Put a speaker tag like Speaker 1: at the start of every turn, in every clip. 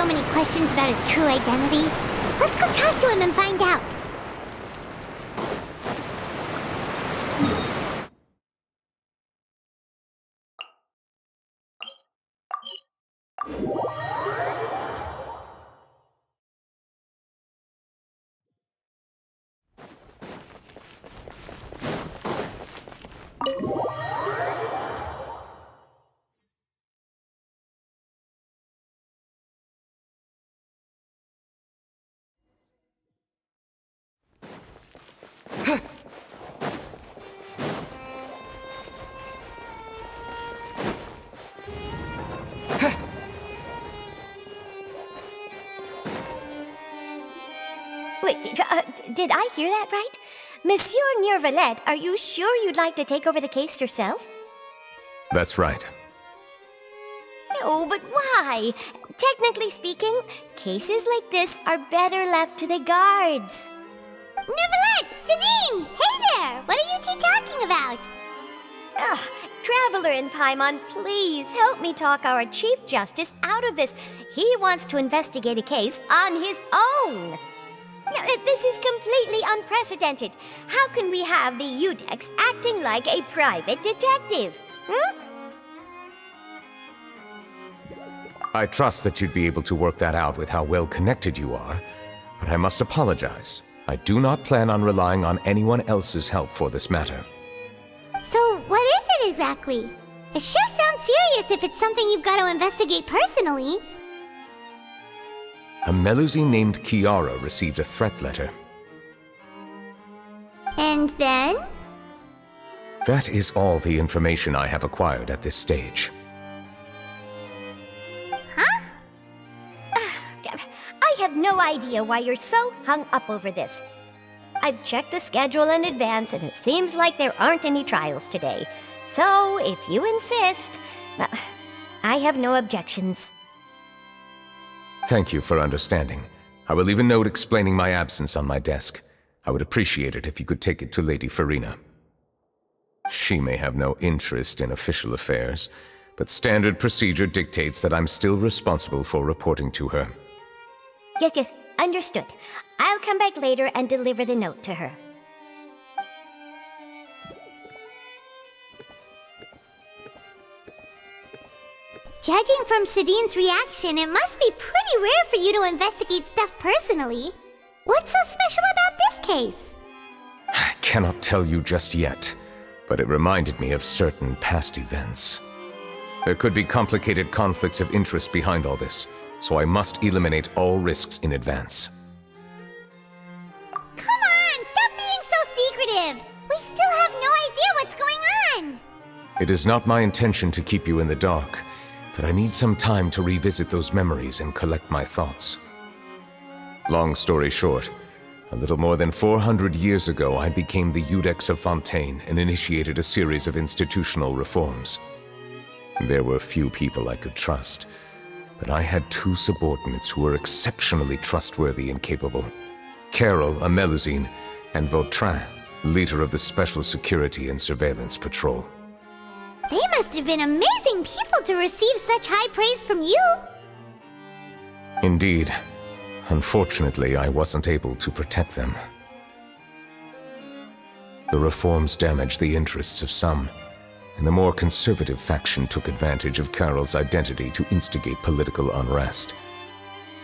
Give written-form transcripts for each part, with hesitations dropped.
Speaker 1: so many questions about his true identity. Let's go talk to him and find out.
Speaker 2: Wait, did I hear that right? Monsieur Neuvillette, are you sure you'd like to take over the case yourself?
Speaker 3: That's right.
Speaker 2: No, but why? Technically speaking, cases like this are better left to the guards.
Speaker 1: Neuvillette! Sidine! Hey there! What are you two talking about?
Speaker 2: Traveler in Paimon, please help me talk our Chief Justice out of this. He wants to investigate a case on his own. Now, this is completely unprecedented. How can we have the Iudex acting like a private detective?
Speaker 3: I trust that you'd be able to work that out with how well connected you are, but I must apologize. I do not plan on relying on anyone else's help for this matter.
Speaker 1: So, what is it exactly? It sure sounds serious if it's something you've got to investigate personally.
Speaker 3: A Melusine named Kiara received a threat letter.
Speaker 1: And then?
Speaker 3: That is all the information I have acquired at this stage.
Speaker 1: Huh?
Speaker 2: I have no idea why you're so hung up over this. I've checked the schedule in advance, and it seems like there aren't any trials today. So, if you insist, I have no objections.
Speaker 3: Thank you for understanding. I will leave a note explaining my absence on my desk. I would appreciate it if you could take it to Lady Farina. She may have no interest in official affairs, but standard procedure dictates that I'm still responsible for reporting to her.
Speaker 2: Yes, understood. I'll come back later and deliver the note to her.
Speaker 1: Judging from Sidine's reaction, it must be pretty rare for you to investigate stuff personally. What's so special about this case?
Speaker 3: I cannot tell you just yet, but it reminded me of certain past events. There could be complicated conflicts of interest behind all this, so I must eliminate all risks in advance.
Speaker 1: Come on, stop being so secretive! We still have no idea what's going on!
Speaker 3: It is not my intention to keep you in the dark, but I need some time to revisit those memories and collect my thoughts. Long story short, a little more than 400 years ago, I became the Iudex of Fontaine and initiated a series of institutional reforms. There were few people I could trust, but I had two subordinates who were exceptionally trustworthy and capable. Carol, a Melusine, and Vautrin, leader of the Special Security and Surveillance Patrol.
Speaker 1: They must have been amazing people to receive such high praise from you!
Speaker 3: Indeed. Unfortunately, I wasn't able to protect them. The reforms damaged the interests of some, and the more conservative faction took advantage of Carol's identity to instigate political unrest.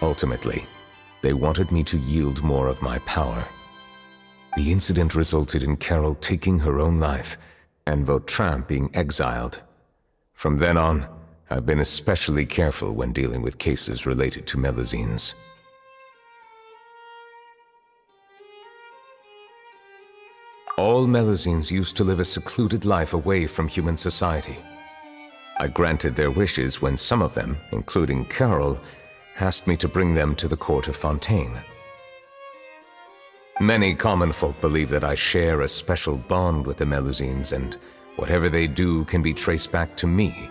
Speaker 3: Ultimately, they wanted me to yield more of my power. The incident resulted in Carol taking her own life, and Vautrin being exiled. From then on, I've been especially careful when dealing with cases related to Melusines. All Melusines used to live a secluded life away from human society. I granted their wishes when some of them, including Carol, asked me to bring them to the court of Fontaine. Many common folk believe that I share a special bond with the Melusines, and whatever they do can be traced back to me.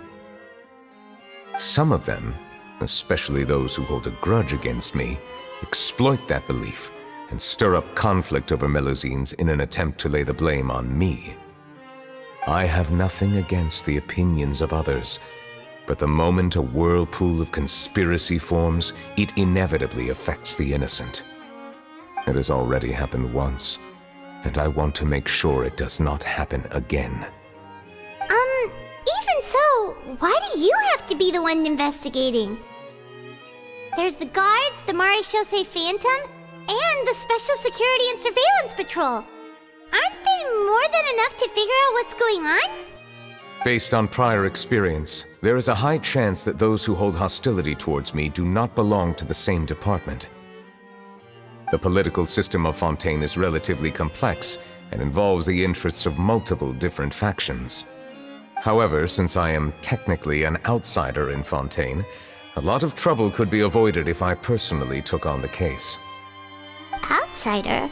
Speaker 3: Some of them, especially those who hold a grudge against me, exploit that belief and stir up conflict over Melusines in an attempt to lay the blame on me. I have nothing against the opinions of others, But the moment a whirlpool of conspiracy forms, it inevitably affects the innocent. It has already happened once, and I want to make sure it does not happen again.
Speaker 1: Even so, why do you have to be the one investigating? There's the guards, the Marechaussee Phantom, and the Special Security and Surveillance Patrol. Aren't they more than enough to figure out what's going on?
Speaker 3: Based on prior experience, there is a high chance that those who hold hostility towards me do not belong to the same department. The political system of Fontaine is relatively complex and involves the interests of multiple different factions. However, since I am technically an outsider in Fontaine, a lot of trouble could be avoided if I personally took on the case.
Speaker 1: Outsider?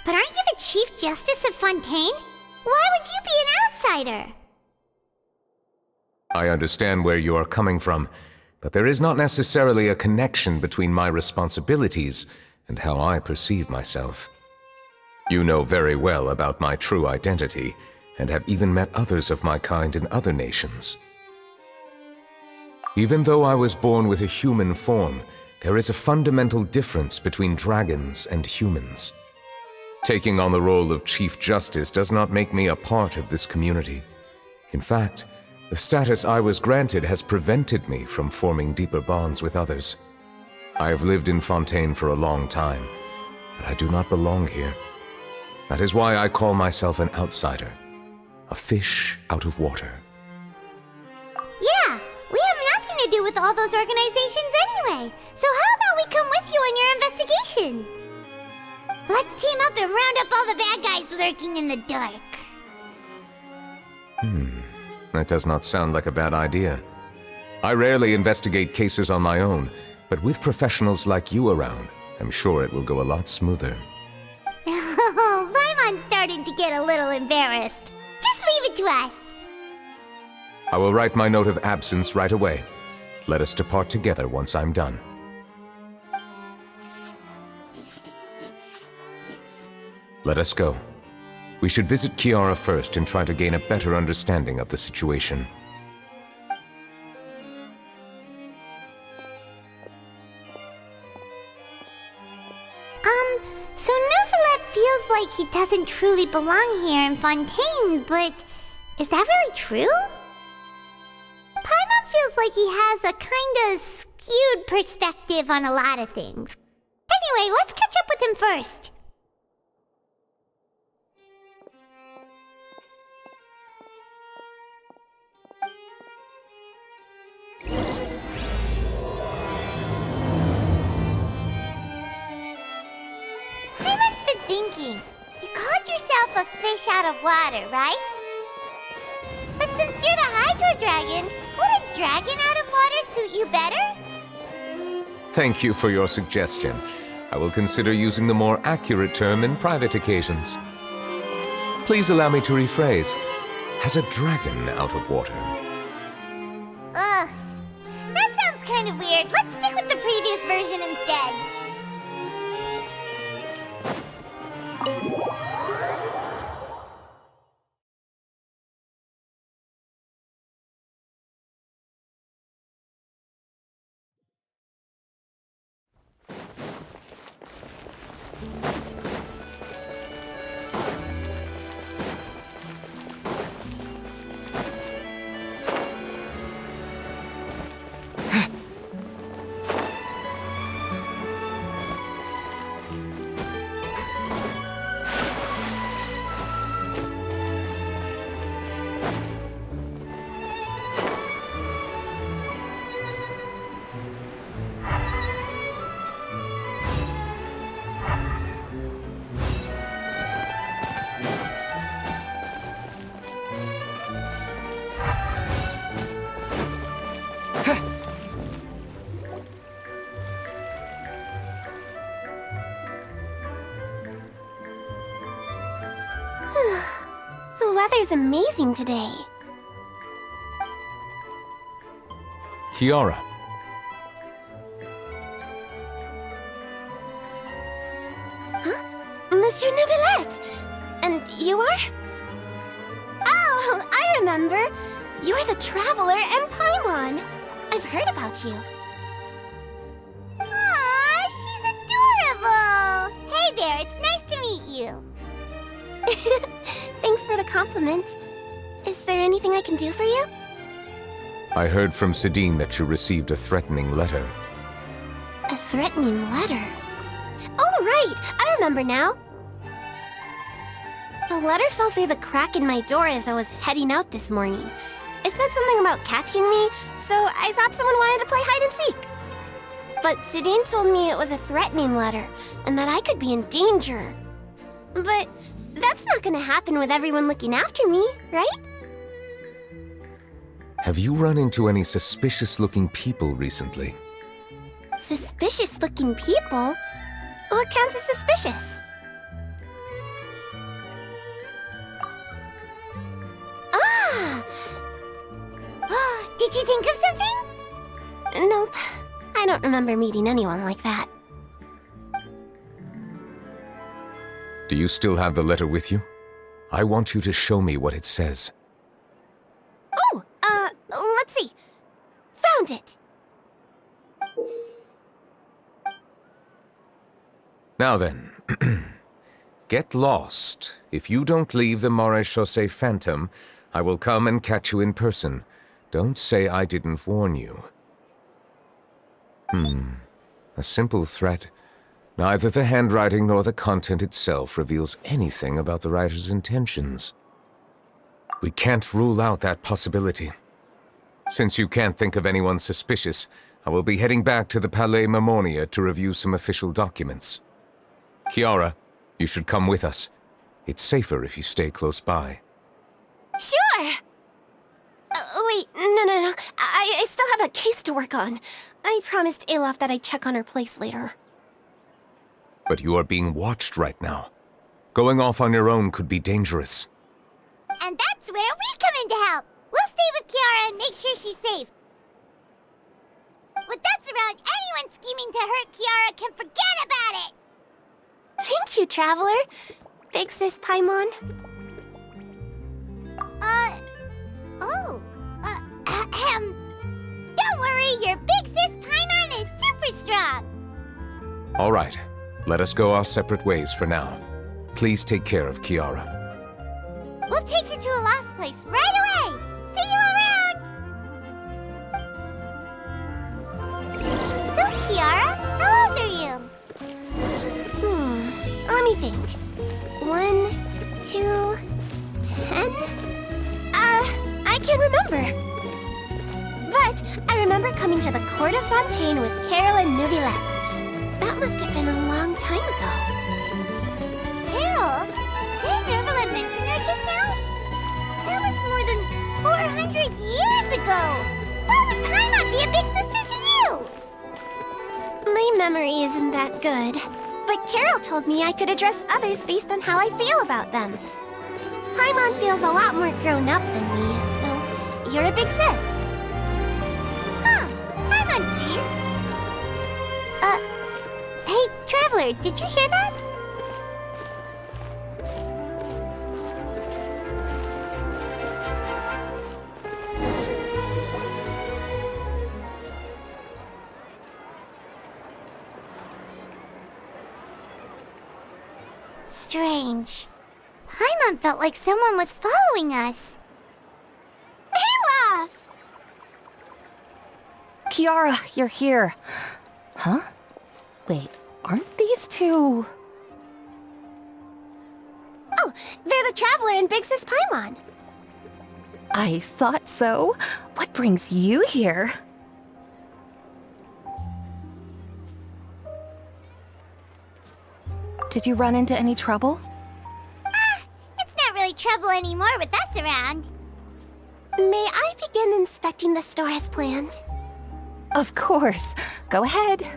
Speaker 1: But aren't you the Chief Justice of Fontaine? Why would you be an outsider?
Speaker 3: I understand where you are coming from, but there is not necessarily a connection between my responsibilities and how I perceive myself. You know very well about my true identity, and have even met others of my kind in other nations. Even though I was born with a human form, there is a fundamental difference between dragons and humans. Taking on the role of Chief Justice does not make me a part of this community. In fact, the status I was granted has prevented me from forming deeper bonds with others. I have lived in Fontaine for a long time, but I do not belong here. That is why I call myself an outsider, a fish out of water.
Speaker 1: Yeah, we have nothing to do with all those organizations anyway. So how about we come with you on your investigation? Let's team up and round up all the bad guys lurking in the dark.
Speaker 3: That does not sound like a bad idea. I rarely investigate cases on my own, but with professionals like you around, I'm sure it will go a lot smoother.
Speaker 1: Oh, Paimon's starting to get a little embarrassed. Just leave it to us.
Speaker 3: I will write my note of absence right away. Let us depart together once I'm done. Let us go. We should visit Kiara first and try to gain a better understanding of the situation.
Speaker 1: So Neuvillette feels like he doesn't truly belong here in Fontaine, but is that really true? Paimon feels like he has a kinda skewed perspective on a lot of things. Anyway, let's catch up with him first. Paimon's been thinking. You called yourself a fish out of water, right? But since you're the Hydro Dragon, would a dragon out of water suit you better?
Speaker 3: Thank you for your suggestion. I will consider using the more accurate term in private occasions. Please allow me to rephrase. Has a dragon out of water?
Speaker 1: Ugh. That sounds kind of weird. Let's stick with the previous version instead.
Speaker 2: The weather's amazing today.
Speaker 3: Kiara.
Speaker 2: Monsieur Neuvillette! And you are? Oh, I remember.
Speaker 4: You're the Traveler and Paimon. I've heard about you.
Speaker 1: Aw, she's adorable! Hey there, it's nice to meet you.
Speaker 4: Thanks for the compliment. Is there anything I can do for you?
Speaker 3: I heard from Sidine that you received a threatening letter.
Speaker 4: A threatening letter? Oh, right! I remember now. The letter fell through the crack in my door as I was heading out this morning. It said something about catching me, so I thought someone wanted to play hide and seek. But Sidine told me it was a threatening letter, and that I could be in danger. But that's not gonna happen with everyone looking after me, right?
Speaker 3: Have you run into any suspicious-looking people recently?
Speaker 4: Suspicious-looking people? What counts as suspicious? Ah!
Speaker 1: Did you think of something?
Speaker 4: Nope. I don't remember meeting anyone like that.
Speaker 3: Do you still have the letter with you? I want you to show me what it says.
Speaker 4: Oh, let's see. Found it.
Speaker 3: Now then, get lost. If you don't leave the Maréchaussée Phantom, I will come and catch you in person. Don't say I didn't warn you. A simple threat. Neither the handwriting nor the content itself reveals anything about the writer's intentions. We can't rule out that possibility. Since you can't think of anyone suspicious, I will be heading back to the Palais Mermonia to review some official documents. Kiara, you should come with us. It's safer if you stay close by.
Speaker 4: Sure! Wait, no. I still have a case to work on. I promised Alof that I'd check on her place later.
Speaker 3: But you are being watched right now. Going off on your own could be dangerous.
Speaker 1: And that's where we come in to help. We'll stay with Kiara and make sure she's safe. With us around, anyone scheming to hurt Kiara can forget about it!
Speaker 4: Thank you, Traveler. Big Sis Paimon.
Speaker 1: Don't worry, your big sis Paimon is super strong!
Speaker 3: All right, let us go our separate ways for now. Please take care of Kiara.
Speaker 1: We'll take her to a lost place right away! See you around! So, Kiara, how old are you?
Speaker 4: Let me think. 1, 2, 10? I can't remember. But I remember coming to the Court of Fontaine with Carol and Neuvillette. That must have been a long time ago.
Speaker 1: Carol? Did Neuvillette mention her just now? That was more than 400 years ago! Why would Paimon be a big sister to you?
Speaker 4: My memory isn't that good. But Carol told me I could address others based on how I feel about them. Paimon feels a lot more grown up than me, so you're a big sis.
Speaker 1: Huh, Paimon sees. Hey, Traveler, did you hear that? Strange. Paimon felt like someone was following us.
Speaker 4: Olaf!
Speaker 5: Kiara, you're here. Huh? Wait, aren't these two...
Speaker 4: Oh, they're the Traveler and Big Sis Paimon.
Speaker 5: I thought so. What brings you here? Did you run into any trouble?
Speaker 1: It's not really trouble anymore with us around.
Speaker 4: May I begin inspecting the store as planned?
Speaker 5: Of course. Go ahead.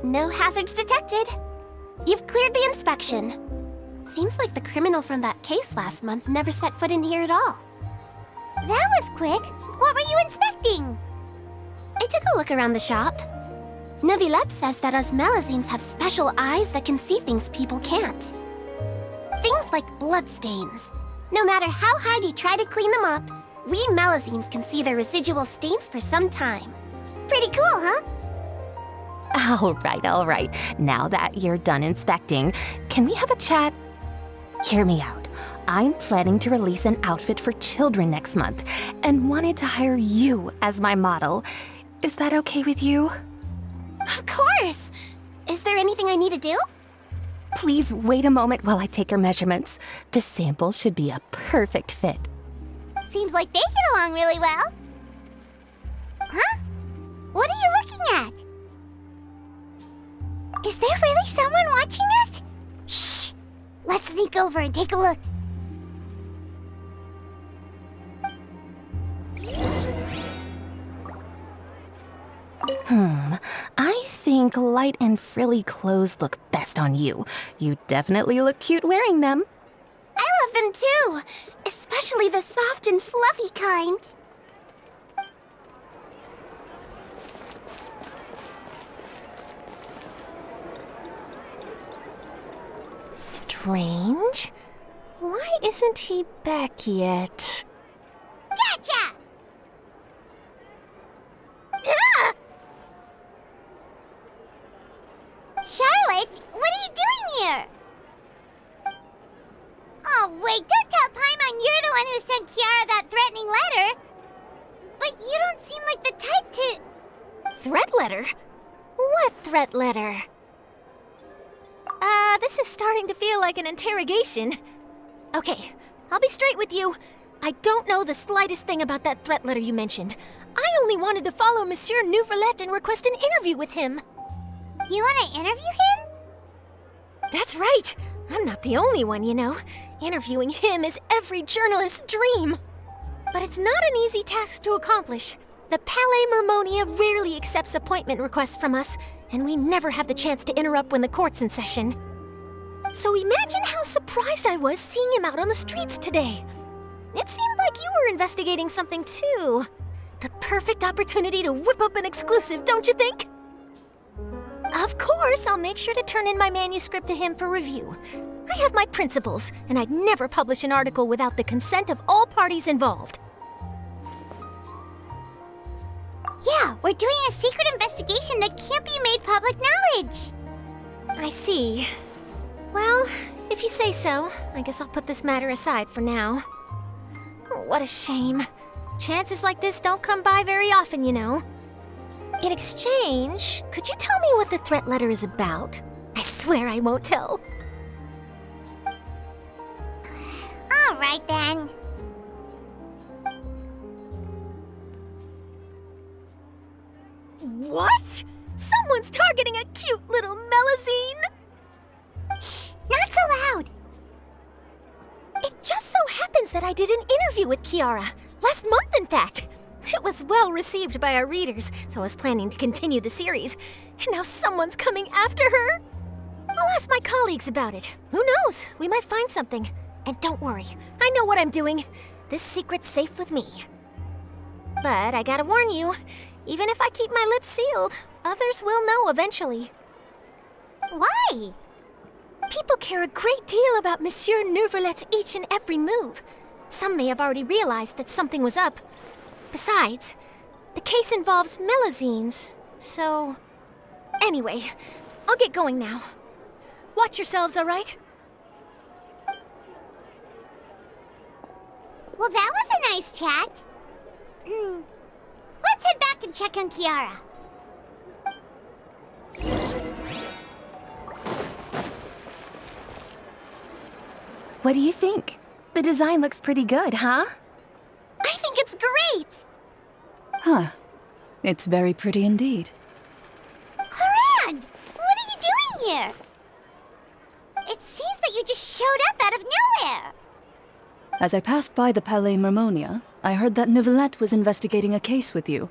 Speaker 4: No hazards detected. You've cleared the inspection. Seems like the criminal from that case last month never set foot in here at all.
Speaker 1: That was quick. What were you inspecting?
Speaker 4: I took a look around the shop. Neuvillette says that us Melazines have special eyes that can see things people can't. Things like bloodstains. No matter how hard you try to clean them up, we Melazines can see the residual stains for some time. Pretty cool, huh?
Speaker 5: All right. Now that you're done inspecting, can we have a chat? Hear me out. I'm planning to release an outfit for children next month and wanted to hire you as my model. Is that okay with you?
Speaker 4: Of course! Is there anything I need to do?
Speaker 5: Please wait a moment while I take your measurements. The sample should be a perfect fit.
Speaker 1: Seems like they get along really well. Huh? What are you looking at? Is there really someone watching us? Shh! Let's sneak over and take a look.
Speaker 5: I think light and frilly clothes look best on you. You definitely look cute wearing them.
Speaker 4: I love them too! Especially the soft and fluffy kind.
Speaker 6: Strange. Why isn't he back yet?
Speaker 1: Gotcha! Ah! Charlotte, what are you doing here? Oh, wait, don't tell Paimon you're the one who sent Kiara that threatening letter. But you don't seem like the type to...
Speaker 6: Threat letter? What threat letter? This is starting to feel like an interrogation. Okay, I'll be straight with you. I don't know the slightest thing about that threat letter you mentioned. I only wanted to follow Monsieur Neuvillette and request an interview with him.
Speaker 1: You want to interview him?
Speaker 6: That's right. I'm not the only one, you know. Interviewing him is every journalist's dream. But it's not an easy task to accomplish. The Palais Mermonia rarely accepts appointment requests from us, and we never have the chance to interrupt when the court's in session. So imagine how surprised I was seeing him out on the streets today. It seemed like you were investigating something too. The perfect opportunity to whip up an exclusive, don't you think? Of course, I'll make sure to turn in my manuscript to him for review. I have my principles, and I'd never publish an article without the consent of all parties involved.
Speaker 1: Yeah, we're doing a secret investigation that can't be made public knowledge.
Speaker 6: I see. Well, if you say so, I guess I'll put this matter aside for now. Oh, what a shame. Chances like this don't come by very often, you know. In exchange, could you tell me what the threat letter is about? I swear I won't tell.
Speaker 1: All right, then.
Speaker 6: What? Someone's targeting a cute little Melazine?
Speaker 1: Shh, not so loud.
Speaker 6: It just so happens that I did an interview with Kiara. Last month, in fact. It was well received by our readers, so I was planning to continue the series. And now someone's coming after her. I'll ask my colleagues about it. Who knows? We might find something. And don't worry, I know what I'm doing. This secret's safe with me. But I gotta warn you, even if I keep my lips sealed, others will know eventually.
Speaker 1: Why?
Speaker 6: People care a great deal about Monsieur Neuvillette's each and every move. Some may have already realized that something was up. Besides, the case involves Melazines, so... Anyway, I'll get going now. Watch yourselves, all right?
Speaker 1: Well, that was a nice chat. Let's head back and check on Kiara.
Speaker 5: What do you think? The design looks pretty good, huh?
Speaker 4: I think it's great!
Speaker 7: Huh. It's very pretty indeed.
Speaker 1: Haran! What are you doing here? It seems that you just showed up out of nowhere.
Speaker 7: As I passed by the Palais Mermonia, I heard that Neuvillette was investigating a case with you.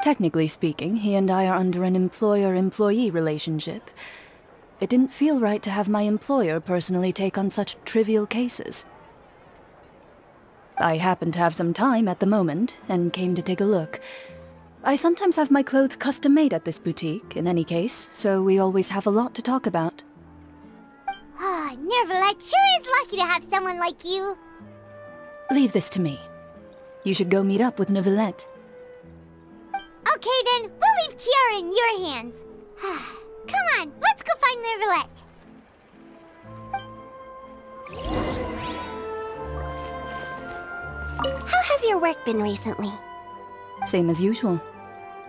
Speaker 7: Technically speaking, he and I are under an employer-employee relationship. It didn't feel right to have my employer personally take on such trivial cases. I happen to have some time at the moment and came to take a look. I sometimes have my clothes custom made at this boutique, in any case, so we always have a lot to talk about.
Speaker 1: Ah, Neuvillette sure is lucky to have someone like you.
Speaker 7: Leave this to me. You should go meet up with Neuvillette.
Speaker 1: Okay then, we'll leave Kiara in your hands. Come on, let's go find Neuvillette.
Speaker 4: How has your work been recently?
Speaker 7: Same as usual.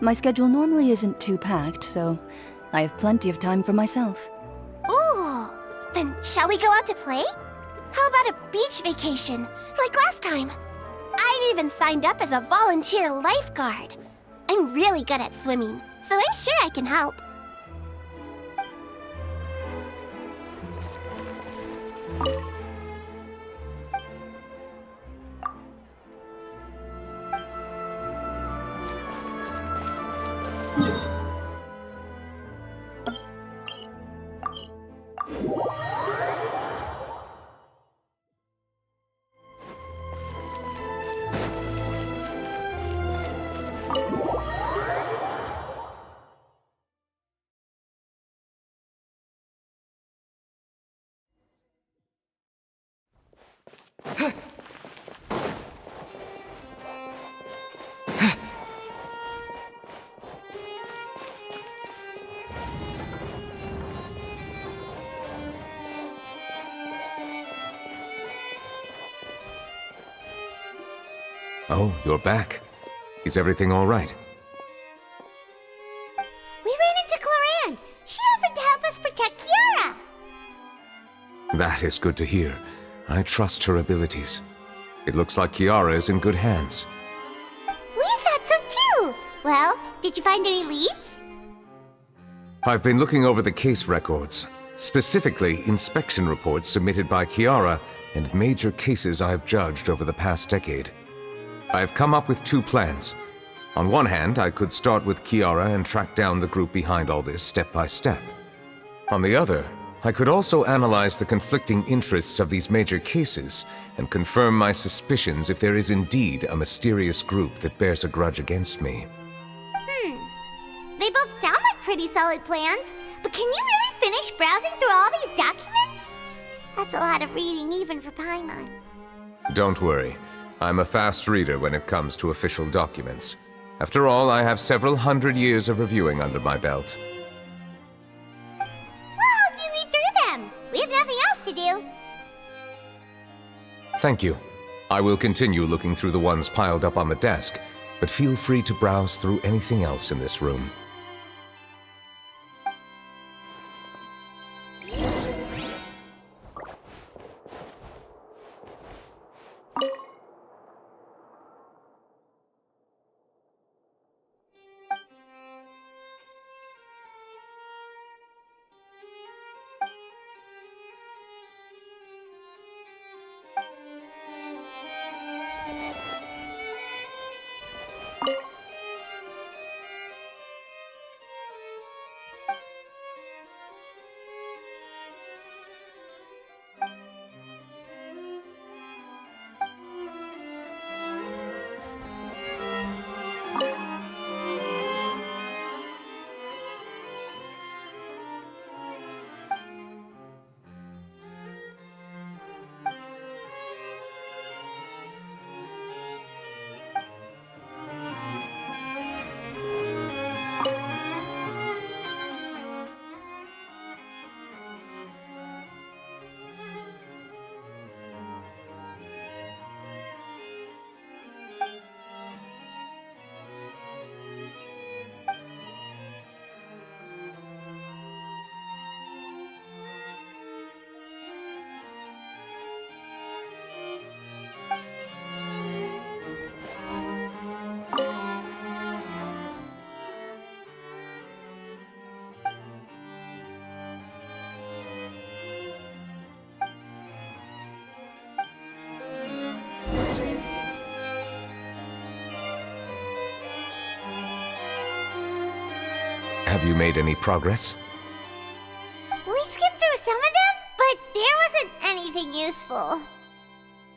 Speaker 7: My schedule normally isn't too packed, so I have plenty of time for myself.
Speaker 4: Ooh, then shall we go out to play? How about a beach vacation, like last time? I've even signed up as a volunteer lifeguard. I'm really good at swimming, so I'm sure I can help.
Speaker 3: Oh, you're back. Is everything all right?
Speaker 1: We ran into Cloran. She offered to help us protect Kiara.
Speaker 3: That is good to hear. I trust her abilities. It looks like Kiara is in good hands.
Speaker 1: We thought so too. Well, did you find any leads?
Speaker 3: I've been looking over the case records, specifically inspection reports submitted by Kiara and major cases I've judged over the past decade. I've come up with two plans. On one hand, I could start with Kiara and track down the group behind all this step by step. On the other, I could also analyze the conflicting interests of these major cases and confirm my suspicions if there is indeed a mysterious group that bears a grudge against me.
Speaker 1: They both sound like pretty solid plans, but can you really finish browsing through all these documents? That's a lot of reading even for Paimon.
Speaker 3: Don't worry. I'm a fast reader when it comes to official documents. After all, I have several hundred years of reviewing under my belt.
Speaker 1: We'll help you read through them. We have nothing else to do.
Speaker 3: Thank you. I will continue looking through the ones piled up on the desk, but feel free to browse through anything else in this room. Have you made any progress?
Speaker 1: We skipped through some of them, but there wasn't anything useful.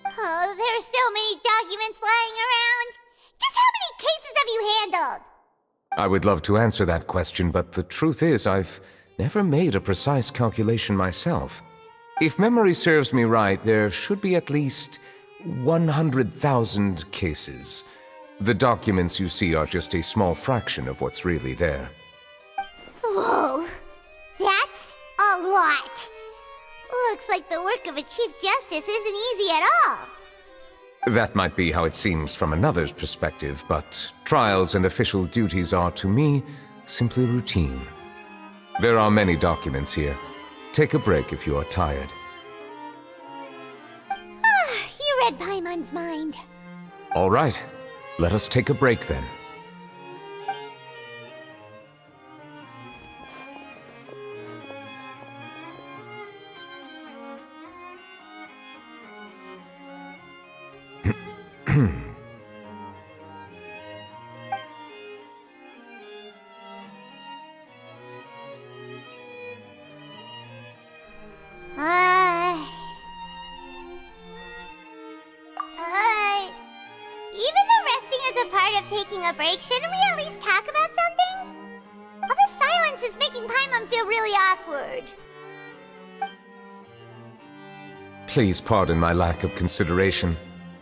Speaker 1: Oh, There's so many documents lying around. Just how many cases have you handled?
Speaker 3: I would love to answer that question, but the truth is I've never made a precise calculation myself. If memory serves me right, there should be at least 100,000 cases. The documents you see are just a small fraction of what's really there.
Speaker 1: Whoa, that's a lot. Looks like the work of a Chief Justice isn't easy at all.
Speaker 3: That might be how it seems from another's perspective, but trials and official duties are, to me, simply routine. There are many documents here. Take a break if you are tired.
Speaker 1: You read Paimon's mind.
Speaker 3: All right, let us take a break then.
Speaker 1: Even though resting is a part of taking a break, shouldn't we at least talk about something? All this silence is making Paimon feel really awkward.
Speaker 3: Please pardon my lack of consideration.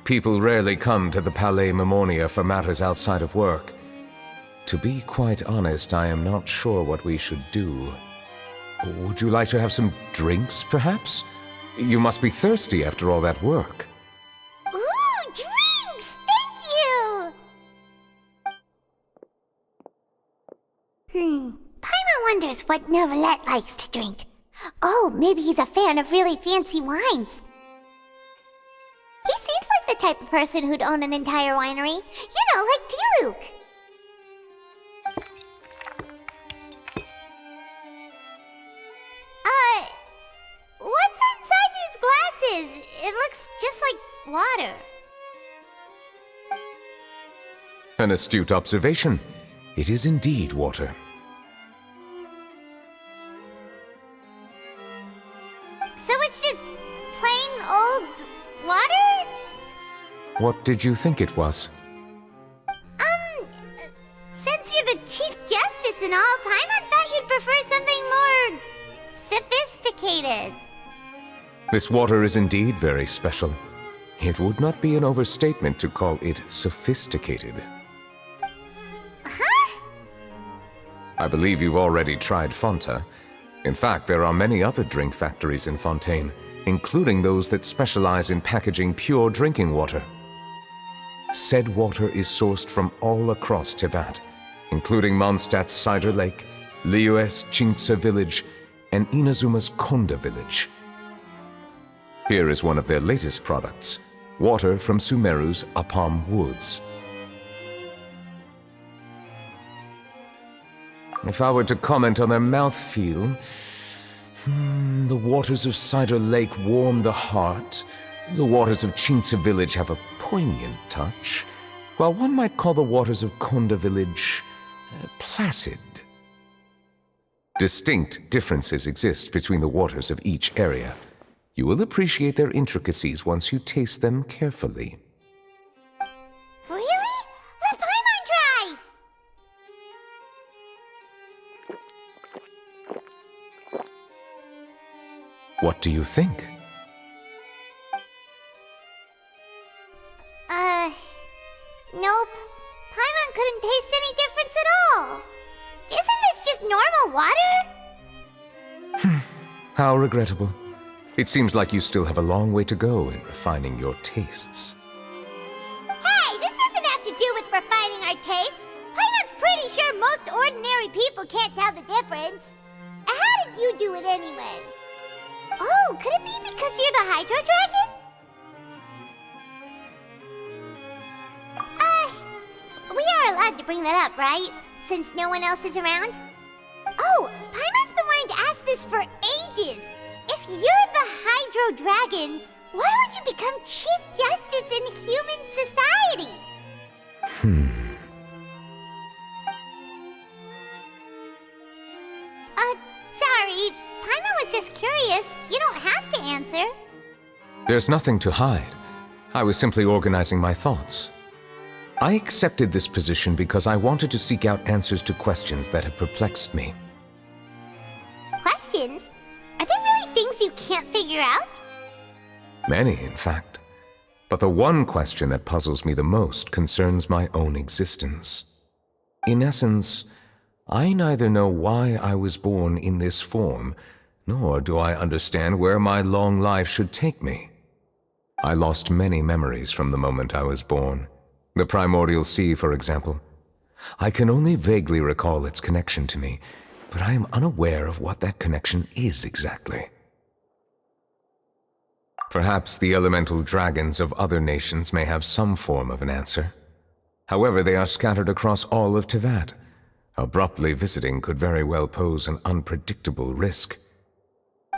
Speaker 3: People rarely come to the Palais Mermonia for matters outside of work. To be quite honest, I am not sure what we should do. Would you like to have some drinks, perhaps? You must be thirsty after all that work.
Speaker 1: Ooh, drinks! Thank you! Paimon wonders what Neuvillette likes to drink. Oh, maybe he's a fan of really fancy wines. He seems like the type of person who'd own an entire winery. You know, like Diluc. What's inside these glasses? It looks just like water.
Speaker 3: An astute observation. It is indeed water.
Speaker 1: So it's just plain old water?
Speaker 3: What did you think it was?
Speaker 1: Since you're the Chief Justice and all, Paimon thought you'd prefer something more sophisticated.
Speaker 3: This water is indeed very special. It would not be an overstatement to call it sophisticated.
Speaker 1: Huh?
Speaker 3: I believe you've already tried Fonta. In fact, there are many other drink factories in Fontaine, including those that specialize in packaging pure drinking water. Said water is sourced from all across Tevat, including Mondstadt's Cider Lake, Liyue's Chintsa village, and Inazuma's Konda village. Here is one of their latest products, water from Sumeru's Apam Woods. If I were to comment on their mouthfeel, the waters of Cider Lake warm the heart, the waters of Chintsa village have a poignant touch, while one might call the waters of Konda village placid. Distinct differences exist between the waters of each area. You will appreciate their intricacies once you taste them carefully.
Speaker 1: Really? Let Paimon try!
Speaker 3: What do you think?
Speaker 1: Nope. Paimon couldn't taste any difference at all. Isn't this just normal water?
Speaker 3: How regrettable. It seems like you still have a long way to go in refining your tastes.
Speaker 1: Hey, this doesn't have to do with refining our taste. Paimon's pretty sure most ordinary people can't tell the difference. How did you do it anyway? Oh, could it be because you're the Hydro Dragon? We are allowed to bring that up, right? Since no one else is around? Oh, Paimon's been wanting to ask this for ages. If you're the Hydro Dragon, why would you become Chief Justice in human society? Sorry. Paimon was just curious. You don't have to answer.
Speaker 3: There's nothing to hide. I was simply organizing my thoughts. I accepted this position because I wanted to seek out answers to questions that have perplexed me.
Speaker 1: Questions? Are there really things you can't figure out?
Speaker 3: Many, in fact. But the one question that puzzles me the most concerns my own existence. In essence, I neither know why I was born in this form, nor do I understand where my long life should take me. I lost many memories from the moment I was born. The primordial sea, for example. I can only vaguely recall its connection to me, but I am unaware of what that connection is exactly. Perhaps the elemental dragons of other nations may have some form of an answer. However, they are scattered across all of Teyvat. Abruptly visiting could very well pose an unpredictable risk.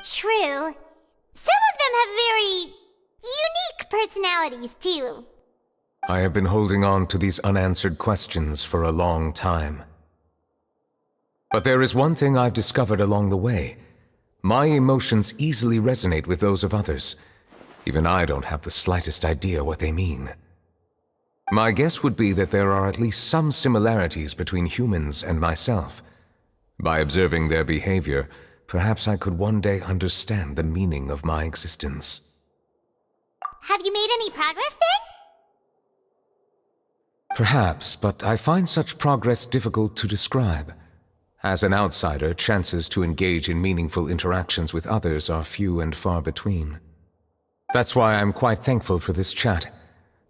Speaker 1: True. Some of them have very unique personalities, too.
Speaker 3: I have been holding on to these unanswered questions for a long time. But there is one thing I've discovered along the way. My emotions easily resonate with those of others. Even I don't have the slightest idea what they mean. My guess would be that there are at least some similarities between humans and myself. By observing their behavior, perhaps I could one day understand the meaning of my existence.
Speaker 1: Have you made any progress then?
Speaker 3: Perhaps, but I find such progress difficult to describe. As an outsider, chances to engage in meaningful interactions with others are few and far between. That's why I'm quite thankful for this chat.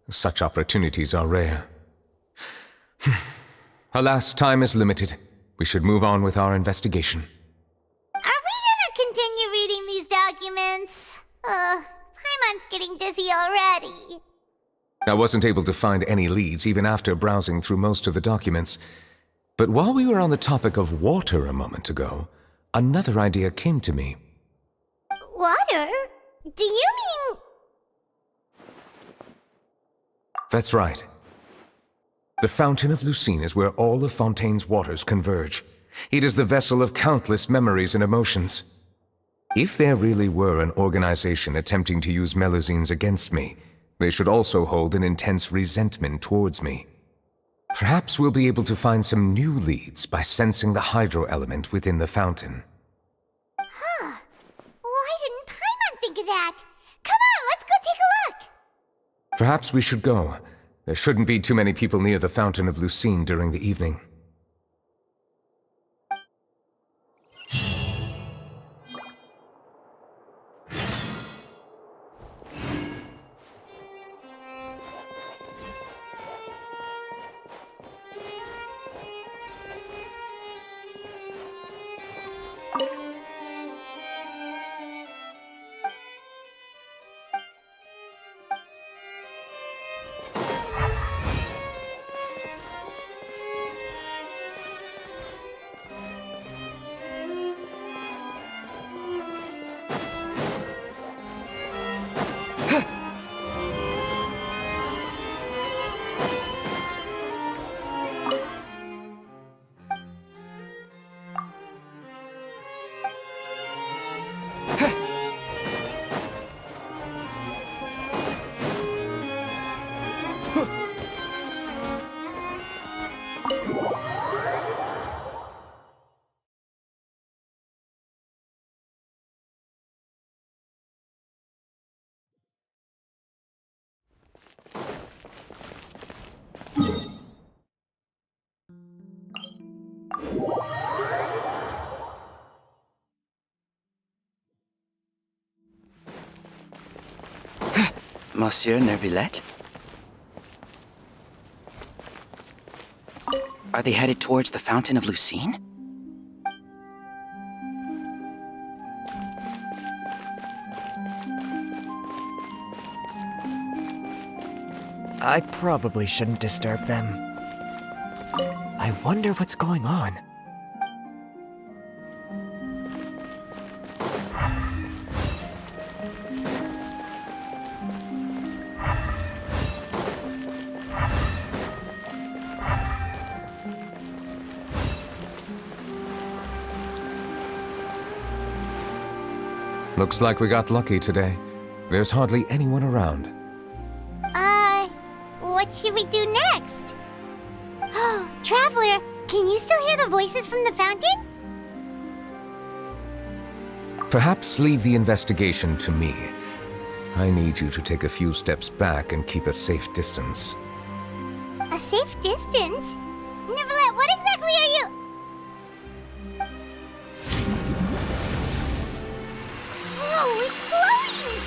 Speaker 3: Such opportunities are rare. Alas, time is limited. We should move on with our investigation.
Speaker 1: Are we gonna continue reading these documents? Paimon's getting dizzy already.
Speaker 3: I wasn't able to find any leads even after browsing through most of the documents. But while we were on the topic of water a moment ago, another idea came to me.
Speaker 1: Water? Do you mean...
Speaker 3: That's right. The Fountain of Lucine is where all of Fontaine's waters converge. It is the vessel of countless memories and emotions. If there really were an organization attempting to use Melusines against me, they should also hold an intense resentment towards me. Perhaps we'll be able to find some new leads by sensing the hydro element within the fountain.
Speaker 1: Huh. Why didn't Paimon think of that? Come on, let's go take a look!
Speaker 3: Perhaps we should go. There shouldn't be too many people near the Fountain of Lucine during the evening.
Speaker 8: Monsieur Neuvillette? Are they headed towards the Fountain of Lucine?
Speaker 9: I probably shouldn't disturb them. I wonder what's going on.
Speaker 3: Looks like we got lucky today. There's hardly anyone around.
Speaker 1: what should we do next? Oh, Traveler, can you still hear the voices from the fountain?
Speaker 3: Perhaps leave the investigation to me. I need you to take a few steps back and keep a safe distance.
Speaker 1: A safe distance? Neuvillette, what exactly are you... Oh, it's glowing!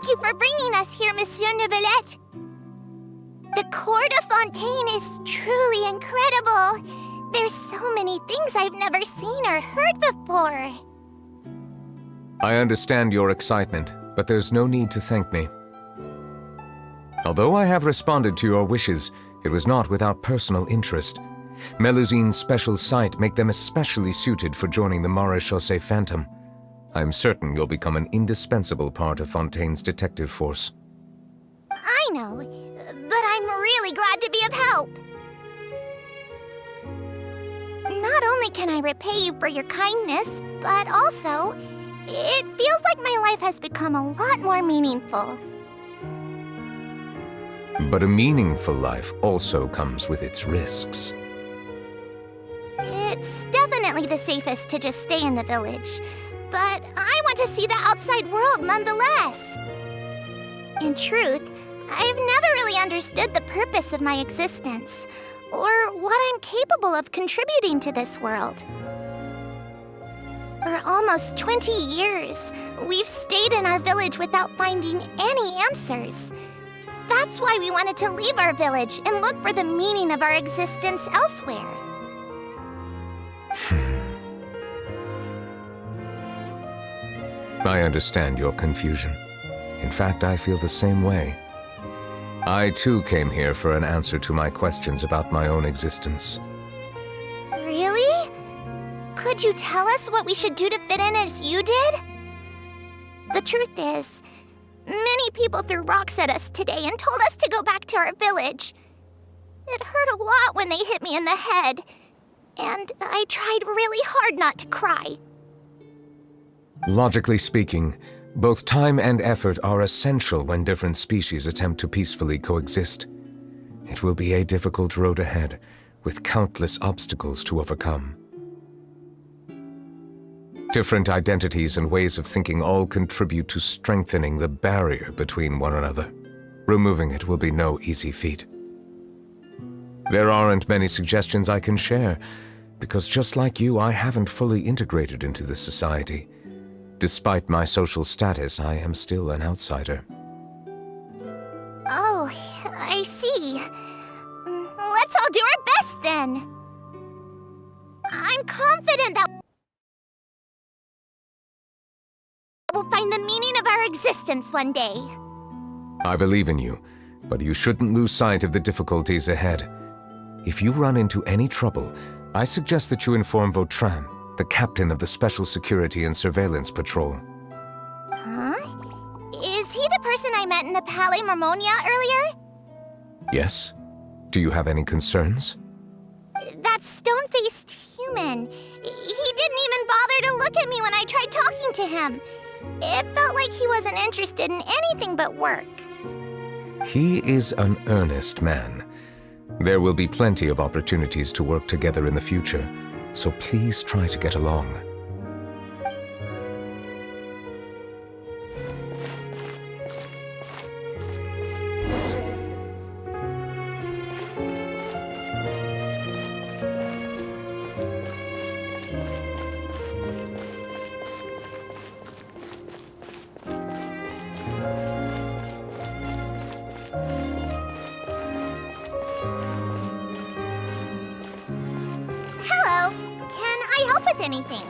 Speaker 1: Thank you for bringing us here, Monsieur Neuvillette. The court of Fontaine is truly incredible. There's so many things I've never seen or heard before.
Speaker 3: I understand your excitement, but there's no need to thank me. Although I have responded to your wishes, it was not without personal interest. Melusine's special sight make them especially suited for joining the Maréchaussée Phantom. I'm certain you'll become an indispensable part of Fontaine's detective force.
Speaker 1: I know, but I'm really glad to be of help. Not only can I repay you for your kindness, but also, it feels like my life has become a lot more meaningful.
Speaker 3: But a meaningful life also comes with its risks.
Speaker 1: It's definitely the safest to just stay in the village, but I want to see the outside world nonetheless. In truth, I've never really understood the purpose of my existence, or what I'm capable of contributing to this world. For almost 20 years, we've stayed in our village without finding any answers. That's why we wanted to leave our village and look for the meaning of our existence elsewhere.
Speaker 3: I understand your confusion. In fact, I feel the same way. I too came here for an answer to my questions about my own existence.
Speaker 1: Really? Could you tell us what we should do to fit in as you did? The truth is, many people threw rocks at us today and told us to go back to our village. It hurt a lot when they hit me in the head, and I tried really hard not to cry.
Speaker 3: Logically speaking, both time and effort are essential when different species attempt to peacefully coexist. It will be a difficult road ahead, with countless obstacles to overcome. Different identities and ways of thinking all contribute to strengthening the barrier between one another. Removing it will be no easy feat. There aren't many suggestions I can share, because just like you, I haven't fully integrated into this society. Despite my social status, I am still an outsider.
Speaker 1: Oh, I see. Let's all do our best then. I'm confident that we'll find the meaning of our existence one day.
Speaker 3: I believe in you, but you shouldn't lose sight of the difficulties ahead. If you run into any trouble, I suggest that you inform Vautrin, the captain of the Special Security and Surveillance Patrol.
Speaker 1: Huh? Is he the person I met in the Palais Marmonia earlier?
Speaker 3: Yes? Do you have any concerns?
Speaker 1: That stone-faced human. He didn't even bother to look at me when I tried talking to him. It felt like he wasn't interested in anything but work.
Speaker 3: He is an earnest man. There will be plenty of opportunities to work together in the future, so please try to get along.
Speaker 1: Hello. Can I help with anything?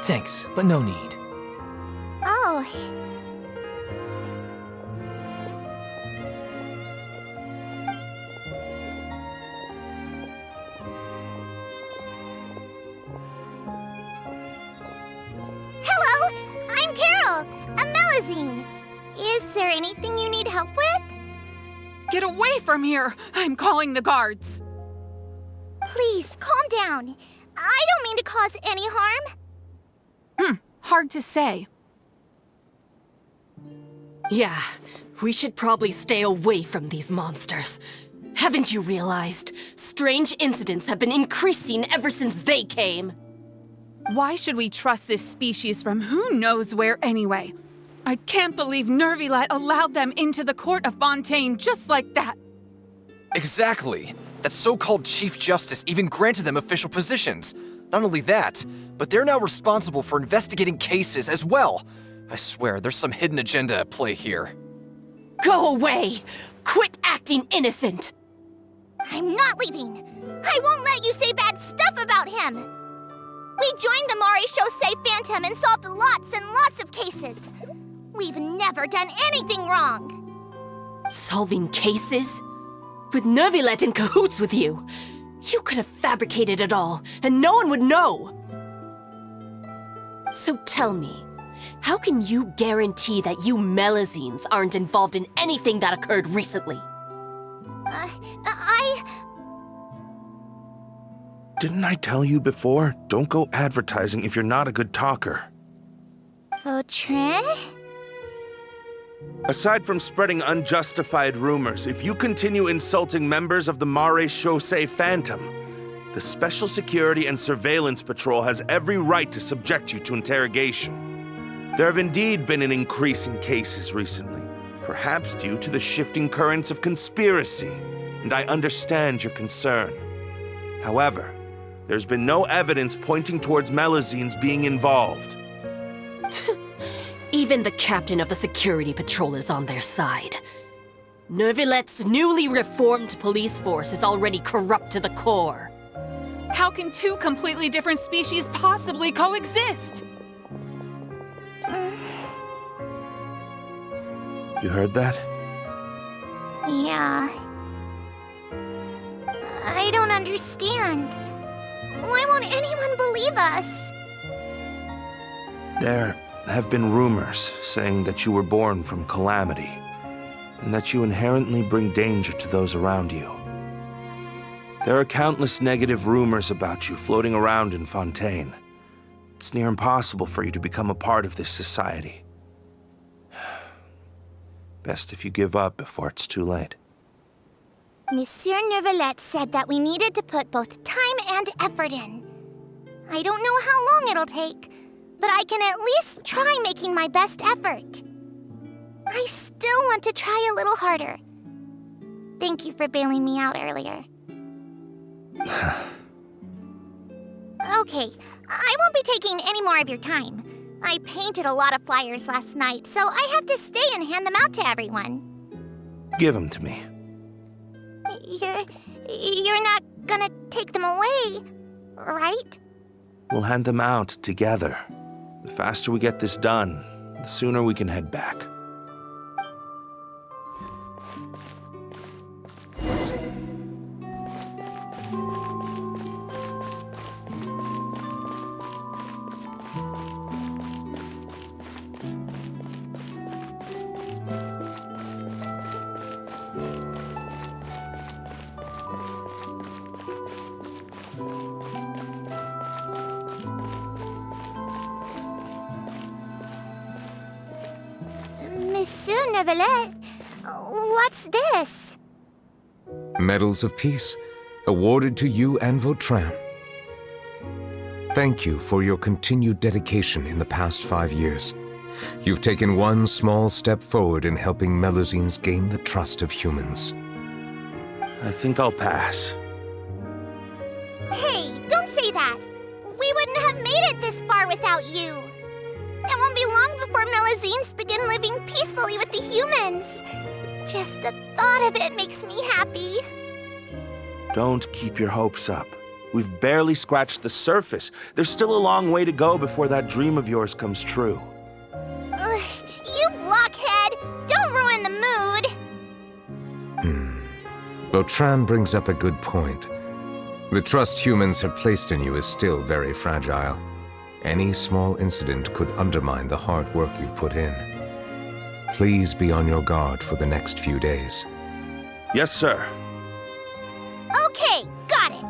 Speaker 9: Thanks, but no need.
Speaker 1: Oh. Hello, I'm Carol, a Melazine. Is there anything you need help with?
Speaker 10: Get away from here! I'm calling the guards!
Speaker 1: Please, calm down. I don't mean to cause any harm.
Speaker 10: Hard to say.
Speaker 11: Yeah, we should probably stay away from these monsters. Haven't you realized? Strange incidents have been increasing ever since they came.
Speaker 10: Why should we trust this species from who knows where anyway? I can't believe Neuvillette allowed them into the court of Fontaine just like that.
Speaker 12: Exactly. That so-called Chief Justice even granted them official positions. Not only that, but they're now responsible for investigating cases as well. I swear, there's some hidden agenda at play here.
Speaker 11: Go away! Quit acting innocent!
Speaker 1: I'm not leaving. I won't let you say bad stuff about him. We joined the Maréchaussée Phantom and solved lots and lots of cases. We've never done anything wrong.
Speaker 11: Solving cases? With Neuvillette in cahoots with you? You could have fabricated it all, and no one would know. So tell me, how can you guarantee that you Melazines aren't involved in anything that occurred recently?
Speaker 13: Didn't I tell you before? Don't go advertising if you're not a good talker.
Speaker 1: Vautrin?
Speaker 13: Aside from spreading unjustified rumors, if you continue insulting members of the Maréchaussée Phantom, the Special Security and Surveillance Patrol has every right to subject you to interrogation. There have indeed been an increase in cases recently, perhaps due to the shifting currents of conspiracy, and I understand your concern. However, there's been no evidence pointing towards Melazines being involved.
Speaker 11: Even the captain of the security patrol is on their side. Neuvillette's newly reformed police force is already corrupt to the core.
Speaker 10: How can two completely different species possibly coexist?
Speaker 13: You heard that?
Speaker 1: Yeah. I don't understand. Why won't anyone believe us?
Speaker 13: There have been rumors saying that you were born from calamity, and that you inherently bring danger to those around you. There are countless negative rumors about you floating around in Fontaine. It's near impossible for you to become a part of this society. Best if you give up before it's too late.
Speaker 1: Monsieur Neuvillette said that we needed to put both time and effort in. I don't know how long it'll take, but I can at least try making my best effort. I still want to try a little harder. Thank you for bailing me out earlier. Okay, I won't be taking any more of your time. I painted a lot of flyers last night, so I have to stay and hand them out to everyone.
Speaker 13: Give them to me.
Speaker 1: You're not gonna take them away, right?
Speaker 13: We'll hand them out together. The faster we get this done, the sooner we can head back.
Speaker 1: Monsieur Neuvillette, what's this?
Speaker 3: Medals of Peace, awarded to you and Vautrin. Thank you for your continued dedication in the past 5 years. You've taken one small step forward in helping Melazines gain the trust of humans.
Speaker 13: I think I'll pass.
Speaker 1: Hey, don't say that. We wouldn't have made it this far without you. It won't be long before Melazines begin living peacefully with the humans. Just the thought of it makes me happy.
Speaker 13: Don't keep your hopes up. We've barely scratched the surface. There's still a long way to go before that dream of yours comes true.
Speaker 1: Ugh, you blockhead! Don't ruin the mood!
Speaker 3: Vautrin brings up a good point. The trust humans have placed in you is still very fragile. Any small incident could undermine the hard work you've put in. Please be on your guard for the next few days.
Speaker 13: Yes, sir.
Speaker 1: Okay, got it!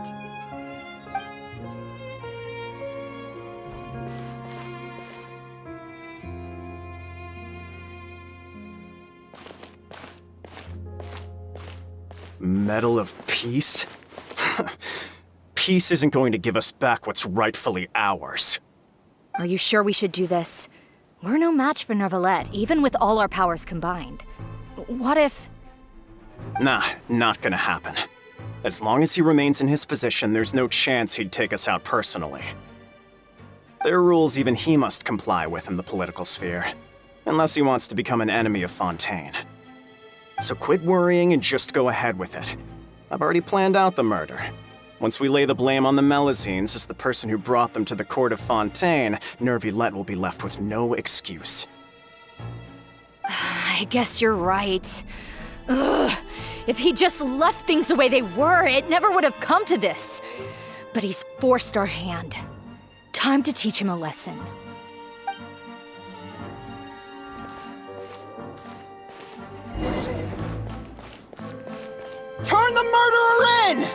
Speaker 14: Medal of Peace? Peace isn't going to give us back what's rightfully ours.
Speaker 15: Are you sure we should do this? We're no match for Neuvillette, even with all our powers combined. What if...
Speaker 14: Nah, not gonna happen. As long as he remains in his position, there's no chance he'd take us out personally. There are rules even he must comply with in the political sphere, unless he wants to become an enemy of Fontaine. So quit worrying and just go ahead with it. I've already planned out the murder. Once we lay the blame on the Melazines as the person who brought them to the court of Fontaine, Neuvillette will be left with no excuse.
Speaker 15: I guess you're right. Ugh. If he just left things the way they were, it never would have come to this. But he's forced our hand. Time to teach him a lesson.
Speaker 14: Turn the murderer in!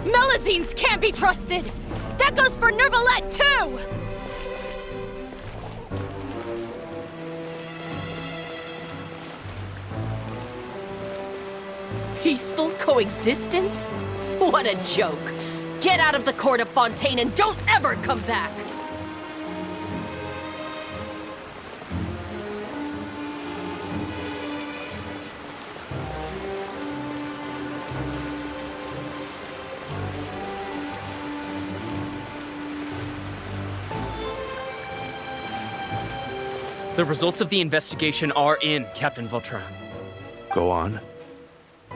Speaker 15: Melazines can't be trusted! That goes for Neuvillette, too!
Speaker 11: Peaceful coexistence? What a joke! Get out of the court of Fontaine and don't ever come back!
Speaker 16: The results of the investigation are in, Captain Vautrin.
Speaker 13: Go on.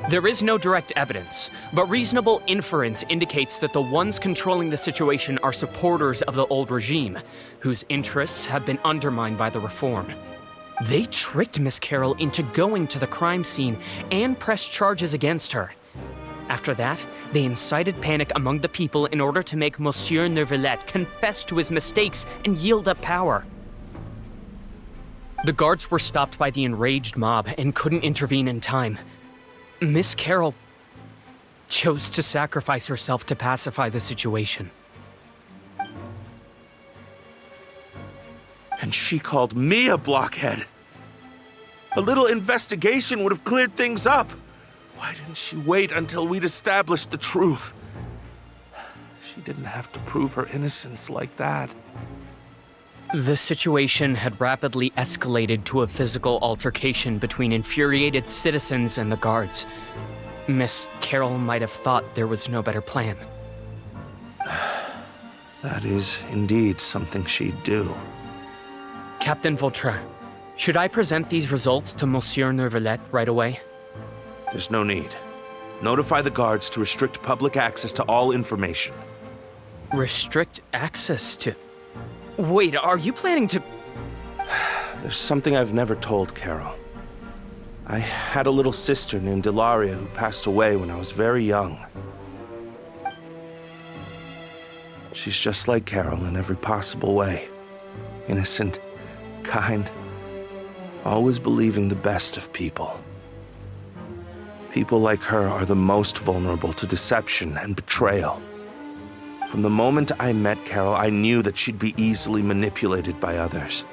Speaker 16: There is no direct evidence, but reasonable inference indicates that the ones controlling the situation are supporters of the old regime, whose interests have been undermined by the reform. They tricked Miss Carroll into going to the crime scene and pressed charges against her. After that, they incited panic among the people in order to make Monsieur Neuvillette confess to his mistakes and yield up power. The guards were stopped by the enraged mob and couldn't intervene in time. Miss Carroll chose to sacrifice herself to pacify the situation.
Speaker 13: And she called me a blockhead. A little investigation would have cleared things up. Why didn't she wait until we'd established the truth? She didn't have to prove her innocence like that.
Speaker 16: The situation had rapidly escalated to a physical altercation between infuriated citizens and the guards. Miss Carroll might have thought there was no better plan.
Speaker 13: That is indeed something she'd do.
Speaker 16: Captain Vautrin, should I present these results to Monsieur Neuvillette right away?
Speaker 13: There's no need. Notify the guards to restrict public access to all information.
Speaker 16: Restrict access to... Wait, are you planning to...
Speaker 13: There's something I've never told Carol. I had a little sister named Ilaria who passed away when I was very young. She's just like Carol in every possible way. Innocent, kind, always believing the best of people. People like her are the most vulnerable to deception and betrayal. From the moment I met Carol, I knew that she'd be easily manipulated by others.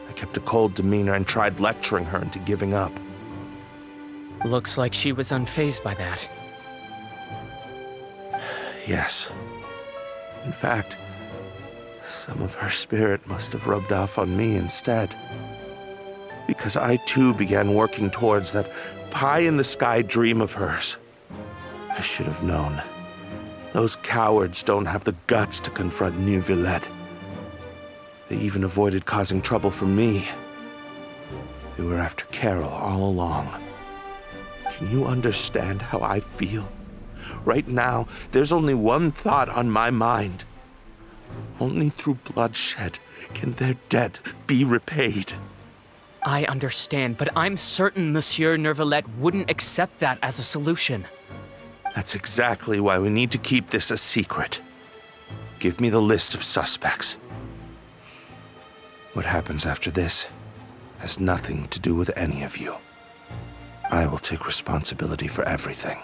Speaker 13: I kept a cold demeanor and tried lecturing her into giving up.
Speaker 16: Looks like she was unfazed by that.
Speaker 13: Yes. In fact, some of her spirit must have rubbed off on me instead. Because I too began working towards that pie-in-the-sky dream of hers. I should have known. Those cowards don't have the guts to confront Neuvillette. They even avoided causing trouble for me. They were after Carol all along. Can you understand how I feel? Right now, there's only one thought on my mind. Only through bloodshed can their debt be repaid.
Speaker 16: I understand, but I'm certain Monsieur Neuvillette wouldn't accept that as a solution.
Speaker 13: That's exactly why we need to keep this a secret. Give me the list of suspects. What happens after this has nothing to do with any of you. I will take responsibility for everything.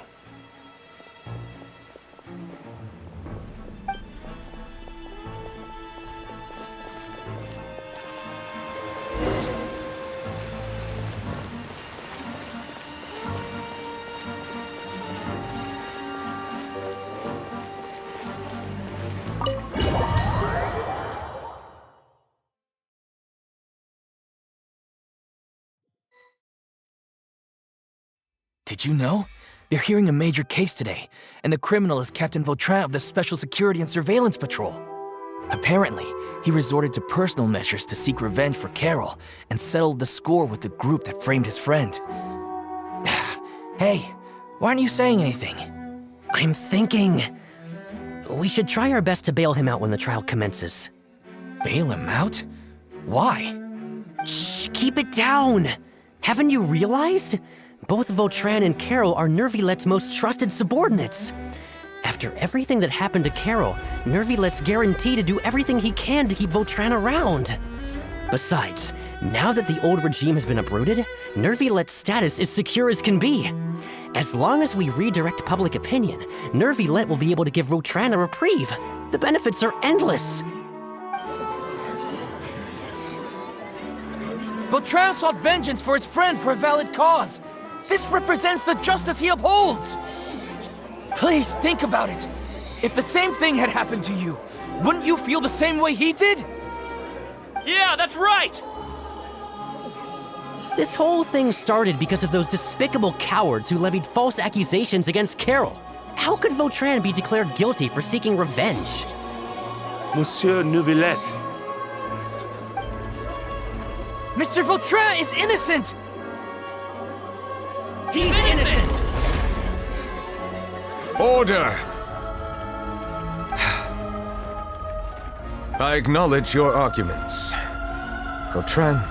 Speaker 17: Did you know? They're hearing a major case today, and the criminal is Captain Vautrin of the Special Security and Surveillance Patrol. Apparently, he resorted to personal measures to seek revenge for Carol and settled the score with the group that framed his friend. Hey, why aren't you saying anything?
Speaker 18: I'm thinking... we should try our best to bail him out when the trial commences.
Speaker 17: Bail him out? Why?
Speaker 18: Shh, keep it down! Haven't you realized? Both Vautrin and Carol are Neuvillette's most trusted subordinates. After everything that happened to Carol, Neuvillette's guaranteed to do everything he can to keep Vautrin around. Besides, now that the old regime has been uprooted, Neuvillette's status is secure as can be. As long as we redirect public opinion, Neuvillette will be able to give Vautrin a reprieve. The benefits are endless.
Speaker 17: Vautrin sought vengeance for his friend for a valid cause. This represents the justice he upholds! Please, think about it. If the same thing had happened to you, wouldn't you feel the same way he did?
Speaker 18: Yeah, that's right! This whole thing started because of those despicable cowards who levied false accusations against Carol. How could Vautrin be declared guilty for seeking revenge?
Speaker 13: Monsieur Neuvillette.
Speaker 17: Mr. Vautrin is innocent!
Speaker 18: He's innocent!
Speaker 3: Order! I acknowledge your arguments. Vautrin,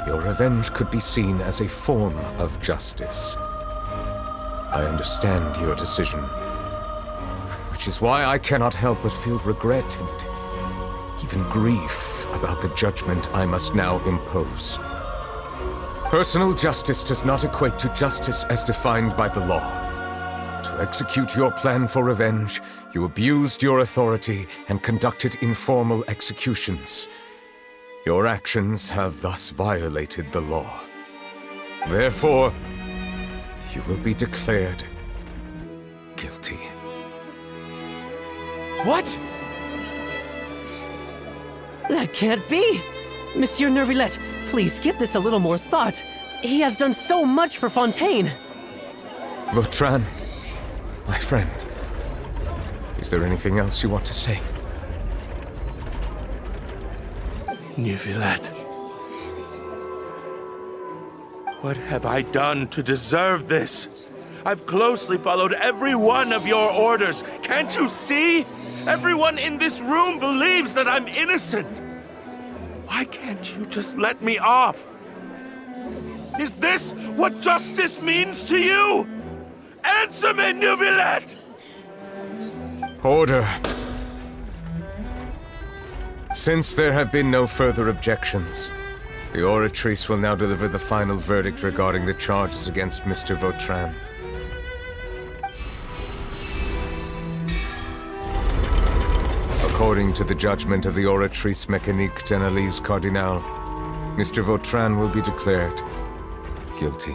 Speaker 3: your revenge could be seen as a form of justice. I understand your decision, which is why I cannot help but feel regret and even grief about the judgment I must now impose. Personal justice does not equate to justice as defined by the law. To execute your plan for revenge, you abused your authority and conducted informal executions. Your actions have thus violated the law. Therefore, you will be declared guilty.
Speaker 17: What?
Speaker 18: That can't be! Monsieur Neuvillette, please give this a little more thought. He has done so much for Fontaine.
Speaker 3: Vautrin, my friend, is there anything else you want to say?
Speaker 13: Neuvillette. What have I done to deserve this? I've closely followed every one of your orders. Can't you see? Everyone in this room believes that I'm innocent. Why can't you just let me off? Is this what justice means to you? Answer me, Neuvillette!
Speaker 3: Order. Since there have been no further objections, the Oratrice will now deliver the final verdict regarding the charges against Mr. Vautrin. According to the judgment of the Oratrice Mécanique d'Analyse Cardinal, Mr. Vautrin will be declared guilty.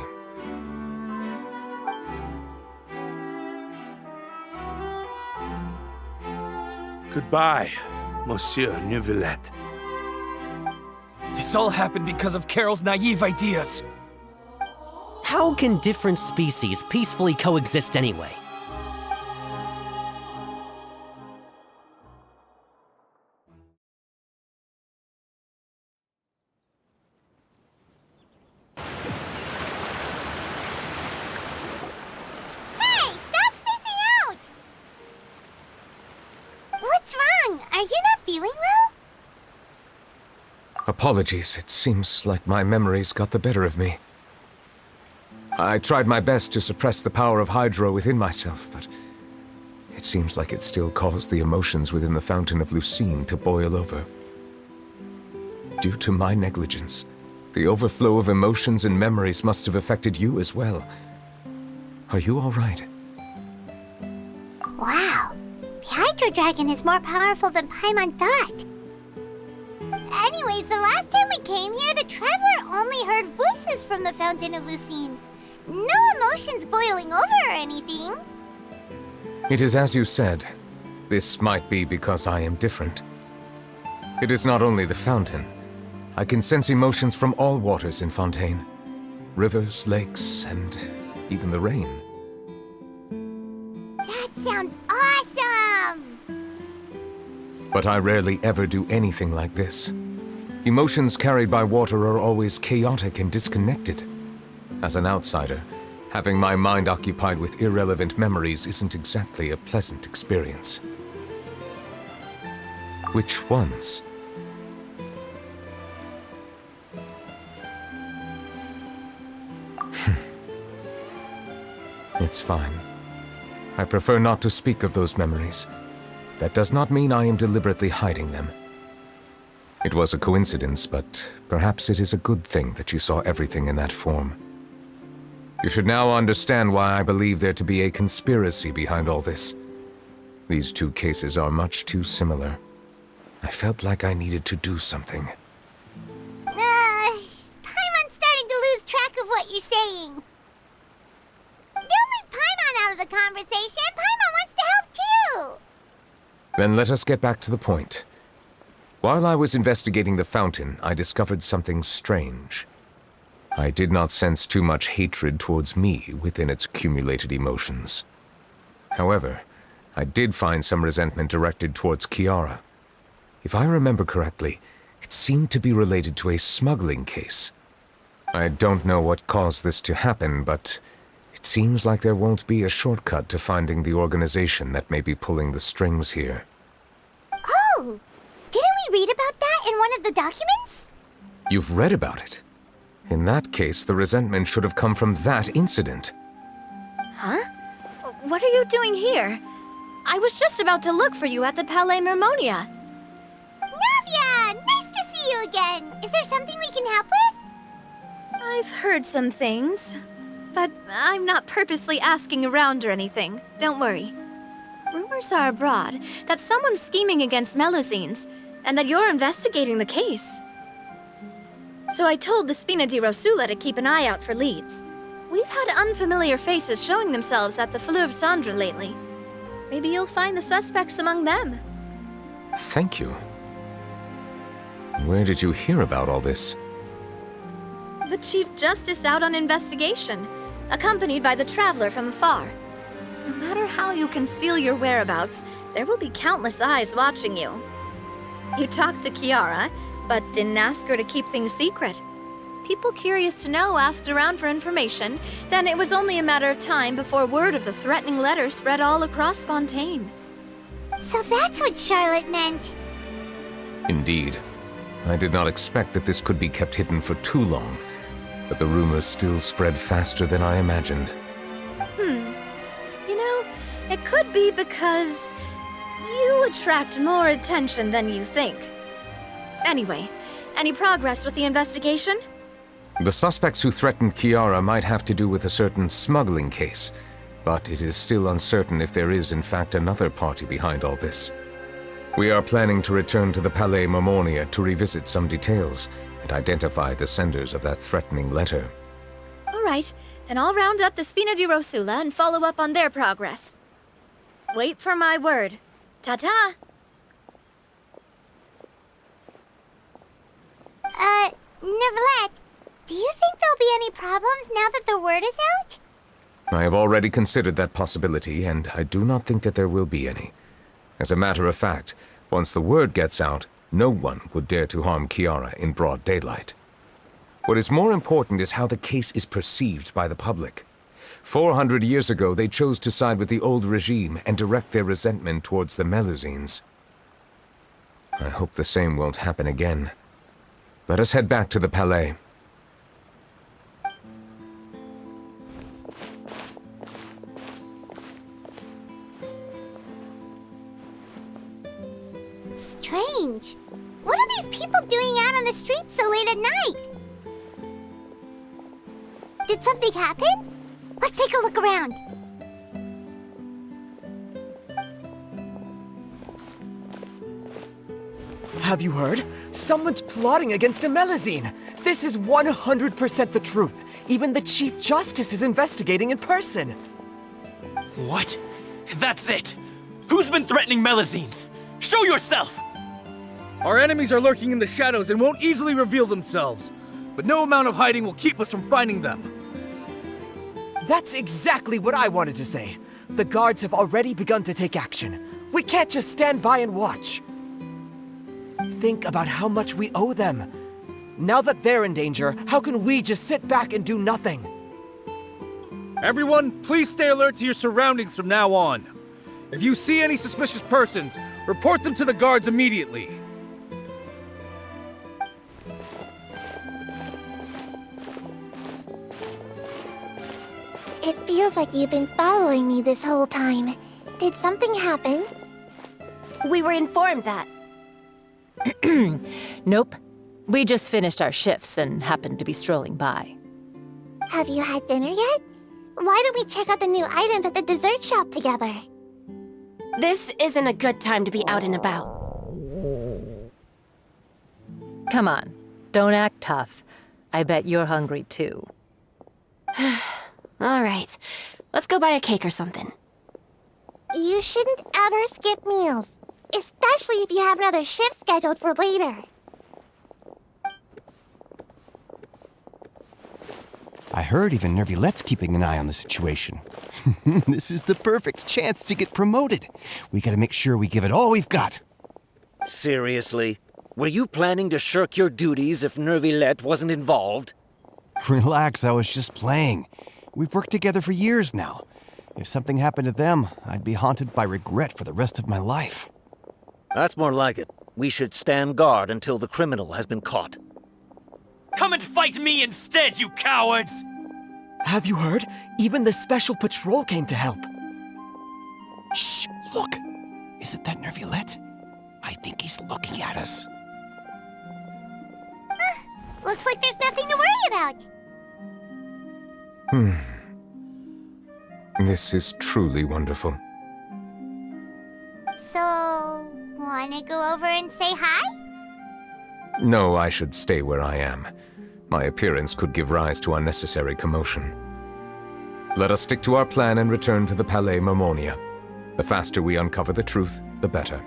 Speaker 13: Goodbye, Monsieur Neuvillette.
Speaker 17: This all happened because of Carol's naive ideas.
Speaker 18: How can different species peacefully coexist anyway?
Speaker 1: Hey, stop spacing out! What's wrong? Are you not feeling well?
Speaker 3: Apologies, it seems like my memories got the better of me. I tried my best to suppress the power of Hydro within myself, but it seems like it still caused the emotions within the Fountain of Lucine to boil over. Due to my negligence, the overflow of emotions and memories must have affected you as well. Are you all right?
Speaker 1: Wow, the Hydro Dragon is more powerful than Paimon thought. Anyways, the last time we came here, the Traveler only heard voices from the Fountain of Lucine. No emotions boiling over or anything.
Speaker 3: It is as you said. This might be because I am different. It is not only the fountain. I can sense emotions from all waters in Fontaine. Rivers, lakes, and even the rain.
Speaker 1: That sounds awesome!
Speaker 3: But I rarely ever do anything like this. Emotions carried by water are always chaotic and disconnected. As an outsider, having my mind occupied with irrelevant memories isn't exactly a pleasant experience. Which ones? It's fine. I prefer not to speak of those memories. That does not mean I am deliberately hiding them. It was a coincidence, but perhaps it is a good thing that you saw everything in that form. You should now understand why I believe there to be a conspiracy behind all this. These two cases are much too similar. I felt like I needed to do something.
Speaker 1: Paimon's starting to lose track of what you're saying. Don't leave Paimon out of the conversation. Paimon wants to help too.
Speaker 3: Then let us get back to the point. While I was investigating the fountain, I discovered something strange. I did not sense too much hatred towards me within its accumulated emotions. However, I did find some resentment directed towards Kiara. If I remember correctly, it seemed to be related to a smuggling case. I don't know what caused this to happen, but it seems like there won't be a shortcut to finding the organization that may be pulling the strings here.
Speaker 1: Oh! Didn't we read about that in one of the documents?
Speaker 3: You've read about it? In that case, the resentment should have come from that incident.
Speaker 15: Huh? What are you doing here? I was just about to look for you at the Palais Mermonia.
Speaker 1: Navia! Nice to see you again! Is there something we can help with?
Speaker 15: I've heard some things, but I'm not purposely asking around or anything. Don't worry. Rumors are abroad that someone's scheming against Melusines, and that you're investigating the case. So I told the Spina di Rosula to keep an eye out for leads. We've had unfamiliar faces showing themselves at the Fleuve Cendre lately. Maybe you'll find the suspects among them.
Speaker 3: Thank you. Where did you hear about all this?
Speaker 15: The Chief Justice out on investigation, accompanied by the Traveler from afar. No matter how you conceal your whereabouts, there will be countless eyes watching you. You talked to Kiara, but didn't ask her to keep things secret. People curious to know asked around for information, then it was only a matter of time before word of the threatening letter spread all across Fontaine.
Speaker 1: So that's what Charlotte meant.
Speaker 3: Indeed. I did not expect that this could be kept hidden for too long, but the rumors still spread faster than I imagined.
Speaker 15: You know, it could be because you attract more attention than you think. Anyway, any progress with the investigation?
Speaker 3: The suspects who threatened Kiara might have to do with a certain smuggling case, but it is still uncertain if there is in fact another party behind all this. We are planning to return to the Palais Mermonia to revisit some details and identify the senders of that threatening letter.
Speaker 15: All right, then I'll round up the Spina di Rosula and follow up on their progress. Wait for my word. Ta-ta!
Speaker 1: Neuvillette, Do you think there'll be any problems now that the word is out?
Speaker 3: I have already considered that possibility, and I do not think that there will be any. As a matter of fact, once the word gets out, no one would dare to harm Kiara in broad daylight. What is more important is how the case is perceived by the public. 400 years ago, they chose to side with the old regime and direct their resentment towards the Melusines. I hope the same won't happen again. Let us head back to the Palais.
Speaker 1: Strange. What are these people doing out on the streets so late at night? Did something happen? Let's take a look around.
Speaker 9: Have you heard? Someone's plotting against a Melusine! This is 100% the truth. Even the Chief Justice is investigating in person.
Speaker 19: What? That's it! Who's been threatening Melusines? Show yourself!
Speaker 17: Our enemies are lurking in the shadows and won't easily reveal themselves. But no amount of hiding will keep us from finding them.
Speaker 9: That's exactly what I wanted to say. The guards have already begun to take action. We can't just stand by and watch. Think about how much we owe them. Now that they're in danger, how can we just sit back and do nothing?
Speaker 17: Everyone, please stay alert to your surroundings from now on. If you see any suspicious persons, report them to the guards immediately.
Speaker 1: It feels like you've been following me this whole time. Did something happen?
Speaker 4: We were informed that.
Speaker 20: Nope. We just finished our shifts and happened to be strolling by.
Speaker 1: Have you had dinner yet? Why don't we check out the new items at the dessert shop together?
Speaker 4: This isn't a good time to be out and about.
Speaker 20: Come on, don't act tough. I bet you're hungry too.
Speaker 4: All right, let's go buy a cake or something.
Speaker 1: You shouldn't ever skip meals, especially if you have another shift scheduled for later.
Speaker 21: I heard even Neuvillette's keeping an eye on the situation. This is the perfect chance to get promoted. We gotta make sure we give it all we've got.
Speaker 22: Seriously? Were you planning to shirk your duties if Neuvillette wasn't involved?
Speaker 21: Relax, I was just playing. We've worked together for years now. If something happened to them, I'd be haunted by regret for the rest of my life.
Speaker 22: That's more like it. We should stand guard until the criminal has been caught.
Speaker 19: Come and fight me instead, you cowards!
Speaker 9: Have you heard? Even the Special Patrol came to help.
Speaker 21: Shh! Look! Is it that Neuvillette? I think he's looking at us.
Speaker 1: Looks like there's nothing to worry about.
Speaker 3: This is truly wonderful.
Speaker 1: So, wanna go over and say hi?
Speaker 3: No, I should stay where I am. My appearance could give rise to unnecessary commotion. Let us stick to our plan and return to the Palais Mermonia. The faster we uncover the truth, the better.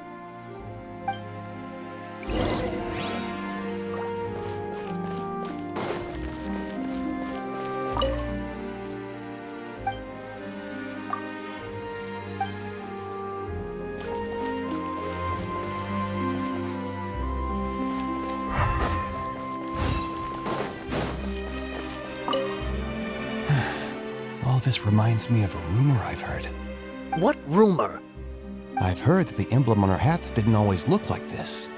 Speaker 21: All this reminds me of a rumor I've heard.
Speaker 22: What rumor?
Speaker 21: I've heard that the emblem on our hats didn't always look like this.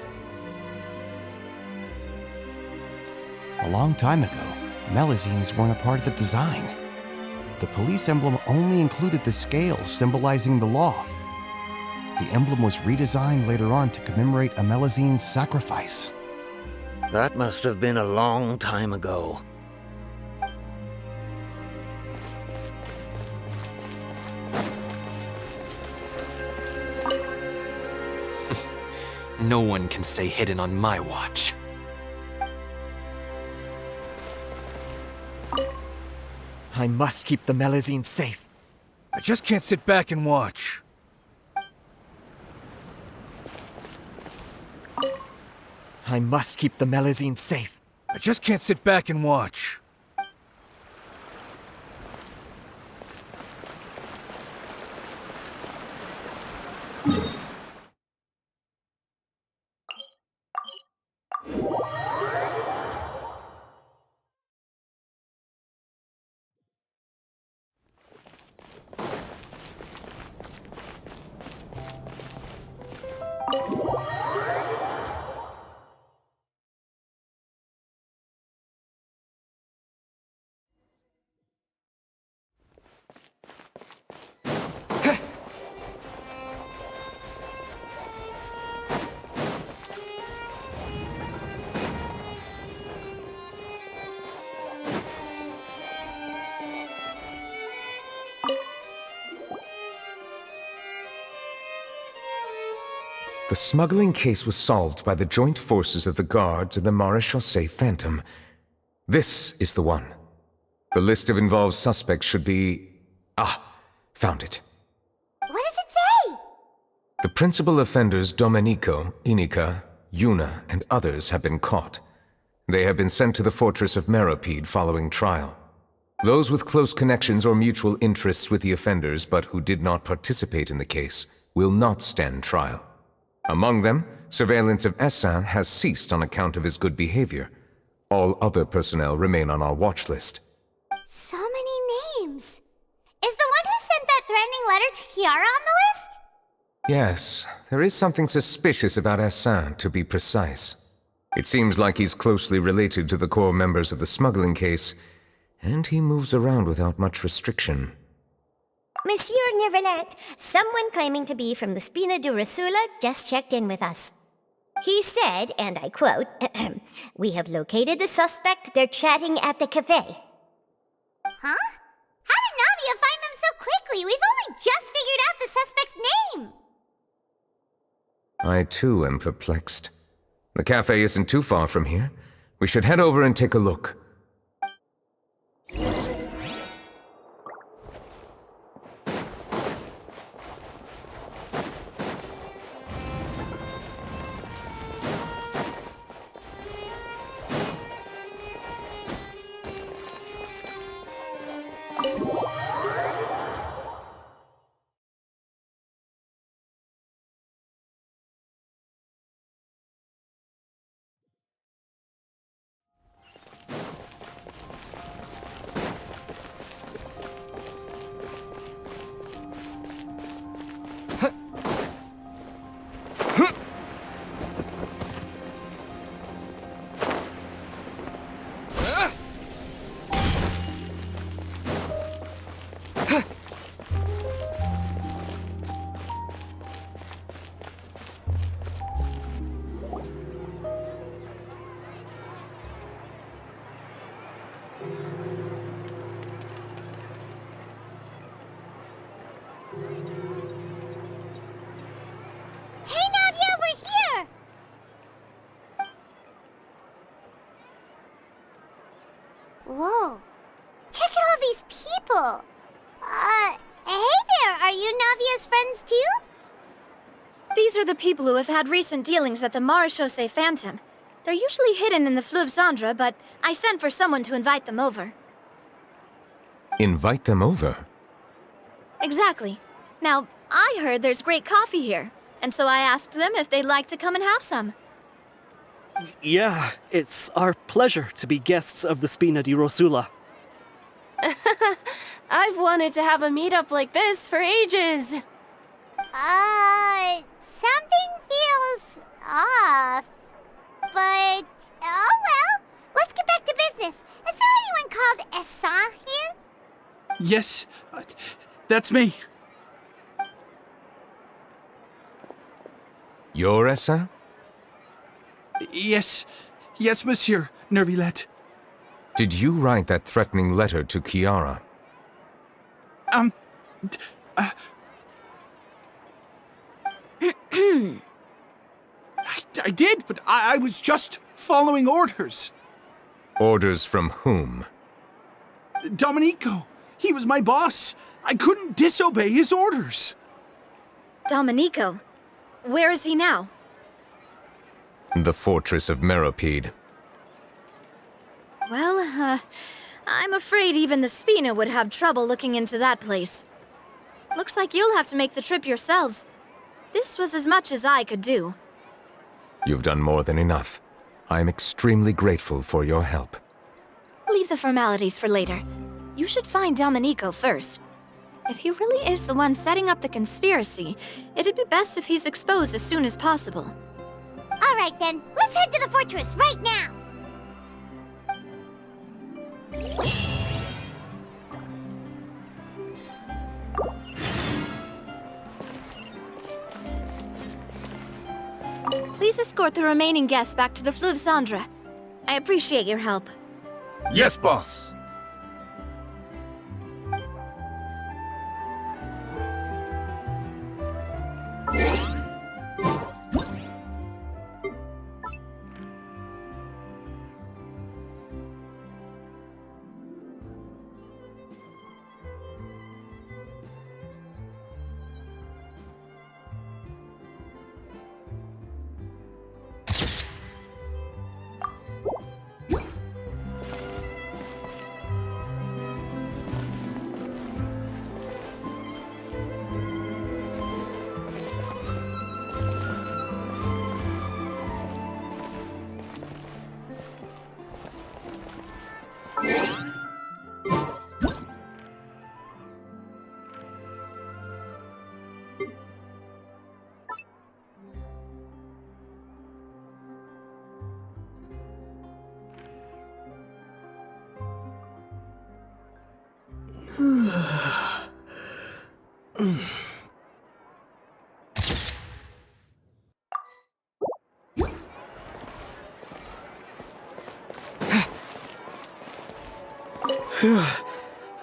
Speaker 21: A long time ago, Melusines weren't a part of the design. The police emblem only included the scales symbolizing the law. The emblem was redesigned later on to commemorate a Melusine's sacrifice.
Speaker 22: That must have been a long time ago.
Speaker 19: No one can stay hidden on my watch.
Speaker 9: I must keep the Melusines safe.
Speaker 17: I just can't sit back and watch.
Speaker 9: I must keep the Melusines safe.
Speaker 17: I
Speaker 2: I just can't sit back and watch.
Speaker 3: The smuggling case was solved by the joint forces of the guards and the Maréchaussée Phantom. This is the one. The list of involved suspects should be... found it.
Speaker 1: What does it say?
Speaker 3: The principal offenders Domenico, Inica, Yuna, and others have been caught. They have been sent to the fortress of Meropide following trial. Those with close connections or mutual interests with the offenders but who did not participate in the case will not stand trial. Among them, surveillance of Essin has ceased on account of his good behavior. All other personnel remain on our watch list.
Speaker 1: So many names. Is the one who sent that threatening letter to Kiara on the list?
Speaker 3: Yes, there is something suspicious about Essin, to be precise. It seems like he's closely related to the core members of the smuggling case, and he moves around without much restriction.
Speaker 6: Monsieur Neuvillette, someone claiming to be from the Spina di Rosula just checked in with us. He said, and I quote, "We have located the suspect. They're chatting at the cafe."
Speaker 1: Huh? How did Navia find them so quickly? We've only just figured out the suspect's name.
Speaker 3: I too am perplexed. The cafe isn't too far from here. We should head over and take a look.
Speaker 1: Whoa. Check out all these people. Hey there, are you Navia's friends too?
Speaker 15: These are the people who have had recent dealings at the Maréchaussée Phantom. They're usually hidden in the Fleuve Cendre, but I sent for someone to invite them over.
Speaker 3: Invite them over?
Speaker 15: Exactly. Now, I heard there's great coffee here, and so I asked them if they'd like to come and have some.
Speaker 23: Yeah, it's our pleasure to be guests of the Spina di Rosula.
Speaker 4: I've wanted to have a meetup like this for ages.
Speaker 1: Something feels off. But, oh well, let's get back to business. Is there anyone called Essin here?
Speaker 2: Yes, that's me.
Speaker 3: You're Essin?
Speaker 2: Yes, monsieur, Neuvillette.
Speaker 3: Did you write that threatening letter to Kiara?
Speaker 2: I did, but I was just following orders.
Speaker 3: Orders from whom?
Speaker 2: Domenico. He was my boss. I couldn't disobey his orders.
Speaker 15: Domenico? Where is he now?
Speaker 3: The fortress of Meropide.
Speaker 15: Well, I'm afraid even the Spina would have trouble looking into that place. Looks like you'll have to make the trip yourselves. This was as much as I could do.
Speaker 3: You've done more than enough. I am extremely grateful for your help.
Speaker 15: Leave the formalities for later. You should find Domenico first. If he really is the one setting up the conspiracy, it'd be best if he's exposed as soon as possible.
Speaker 1: All right then, let's head to the fortress right now!
Speaker 15: Please escort the remaining guests back to the Fleuve Cendre. I appreciate your help.
Speaker 13: Yes, boss.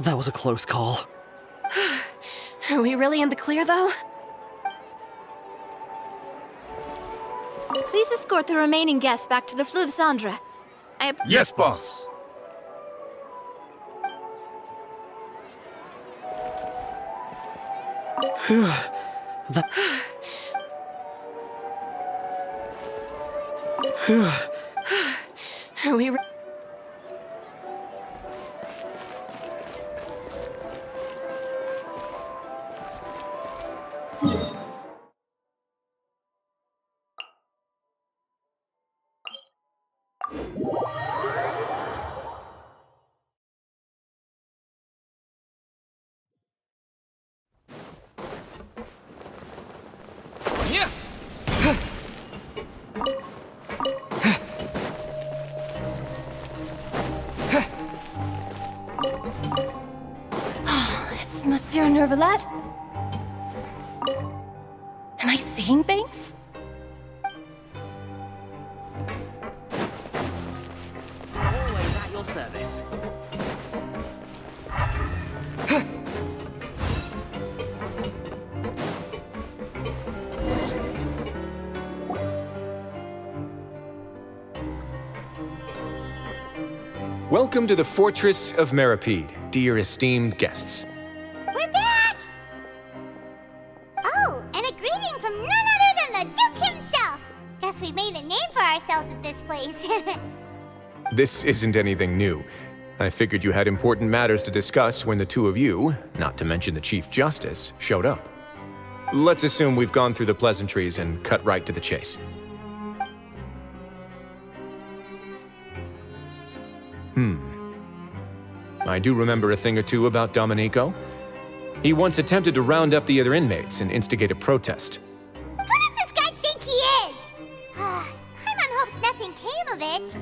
Speaker 23: That was a close call.
Speaker 4: Are we really in the clear, though?
Speaker 15: Please escort the remaining guests back to the Fleuve Cendre.
Speaker 13: Yes, boss.
Speaker 4: Are we...
Speaker 15: It's Monsieur Neuvillette? Am I seeing things?
Speaker 22: Always at your service.
Speaker 16: Welcome to the Fortress of Meripede, dear esteemed guests.
Speaker 1: We're back! Oh, and a greeting from none other than the Duke himself! Guess we made a name for ourselves at this place.
Speaker 16: This isn't anything new. I figured you had important matters to discuss when the two of you, not to mention the Chief Justice, showed up. Let's assume we've gone through the pleasantries and cut right to the chase. I do remember a thing or two about Domenico. He once attempted to round up the other inmates and instigate a protest.
Speaker 1: Who does this guy think he is? Paimon hopes nothing came of it.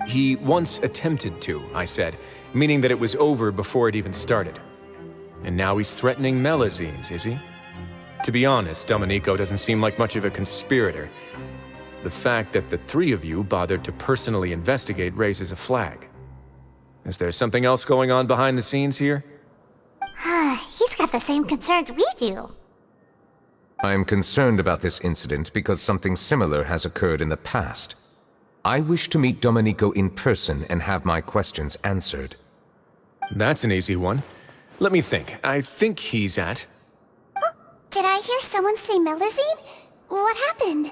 Speaker 16: He once attempted to, I said, meaning that it was over before it even started. And now he's threatening Melazines, is he? To be honest, Domenico doesn't seem like much of a conspirator. The fact that the three of you bothered to personally investigate raises a flag. Is there something else going on behind the scenes here?
Speaker 1: He's got the same concerns we do.
Speaker 3: I am concerned about this incident because something similar has occurred in the past. I wish to meet Domenico in person and have my questions answered.
Speaker 16: That's an easy one. Let me think. I think he's at...
Speaker 1: Did I hear someone say Melazine? What happened?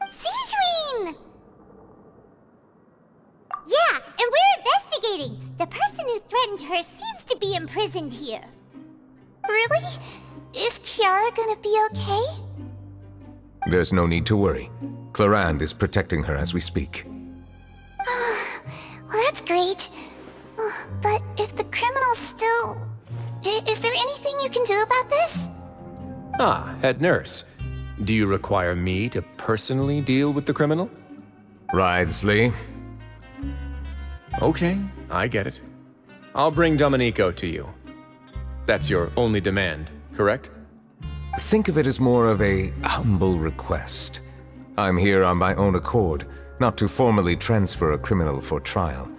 Speaker 1: Siegeween! investigating. The person who threatened her seems to be imprisoned here.
Speaker 4: Really? Is Kiara gonna be okay?
Speaker 3: There's no need to worry. Clarande is protecting her as we speak.
Speaker 4: Well, that's great. But if the criminal's still... Is there anything you can do about this?
Speaker 5: Ah, head nurse. Do you require me to personally deal with the criminal?
Speaker 3: Wriothesley.
Speaker 5: Okay, I get it. I'll bring Domenico to you. That's your only demand, correct?
Speaker 3: Think of it as more of a humble request. I'm here on my own accord, not to formally transfer a criminal for trial.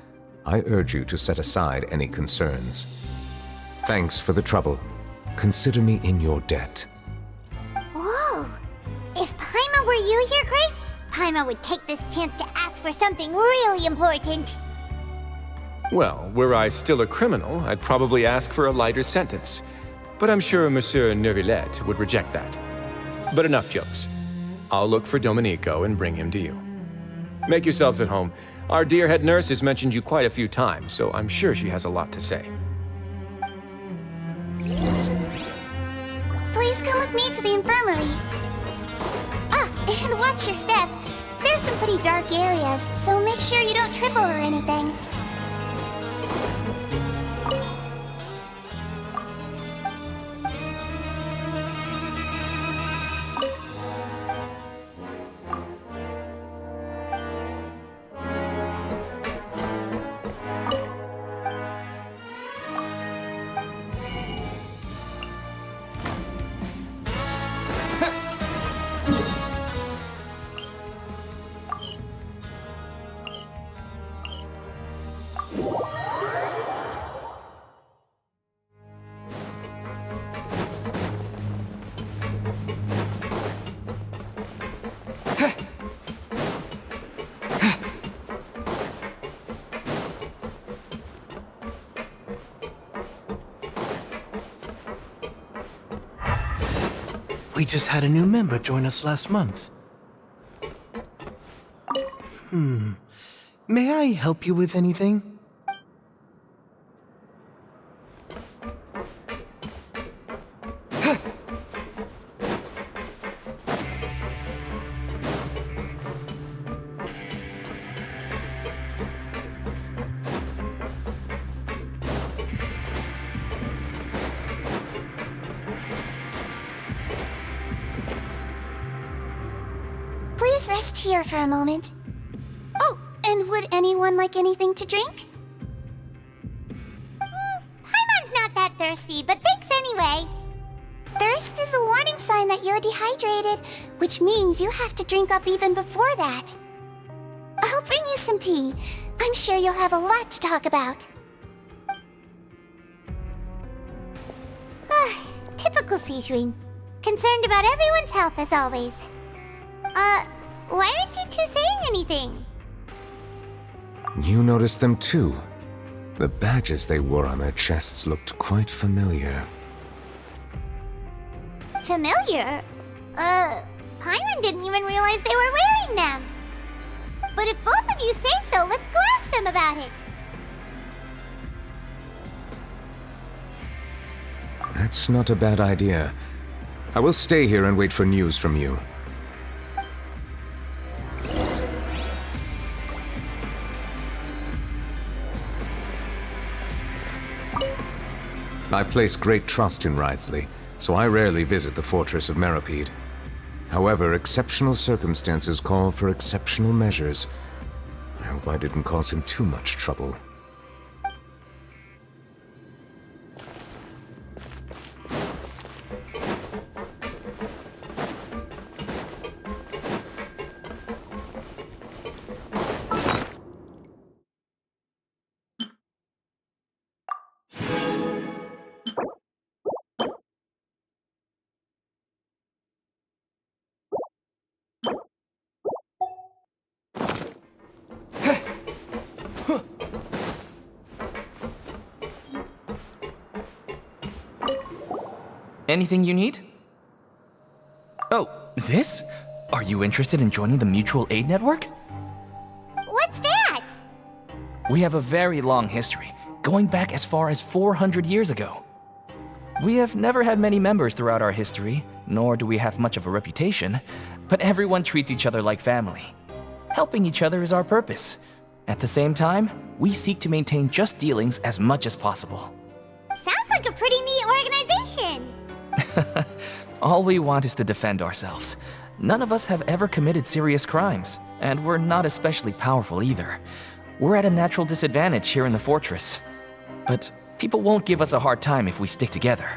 Speaker 3: I urge you to set aside any concerns. Thanks for the trouble. Consider me in your debt.
Speaker 1: Whoa! If Paimon were you here, Grace, Paimon would take this chance to ask for something really important.
Speaker 5: Well, were I still a criminal, I'd probably ask for a lighter sentence. But I'm sure Monsieur Neuvillette would reject that. But enough jokes. I'll look for Domenico and bring him to you. Make yourselves at home. Our dear head nurse has mentioned you quite a few times, so I'm sure she has a lot to say.
Speaker 4: Please come with me to the infirmary. Ah, and watch your step. There's some pretty dark areas, so make sure you don't trip over anything.
Speaker 7: We just had a new member join us last month. May I help you with anything?
Speaker 4: Please rest here for a moment. Oh, and would anyone like anything to drink?
Speaker 1: Paimon's not that thirsty, but thanks anyway.
Speaker 4: Thirst is a warning sign that you're dehydrated, which means you have to drink up even before that. I'll bring you some tea. I'm sure you'll have a lot to talk about.
Speaker 1: Typical Sijun. Concerned about everyone's health as always. Why aren't you two saying anything?
Speaker 3: You noticed them too. The badges they wore on their chests looked quite familiar.
Speaker 1: Familiar? Paimon didn't even realize they were wearing them. But if both of you say so, let's go ask them about it.
Speaker 3: That's not a bad idea. I will stay here and wait for news from you. I place great trust in Wriothesley, so I rarely visit the fortress of Meropide. However, exceptional circumstances call for exceptional measures. I hope I didn't cause him too much trouble.
Speaker 17: Anything you need? Oh, this? Are you interested in joining the Mutual Aid Network?
Speaker 1: What's that?
Speaker 17: We have a very long history, going back as far as 400 years ago. We have never had many members throughout our history, nor do we have much of a reputation, but everyone treats each other like family. Helping each other is our purpose. At the same time, we seek to maintain just dealings as much as possible.
Speaker 1: Sounds like a pretty neat organization.
Speaker 17: All we want is to defend ourselves. None of us have ever committed serious crimes, and we're not especially powerful either. We're at a natural disadvantage here in the fortress. But people won't give us a hard time if we stick together.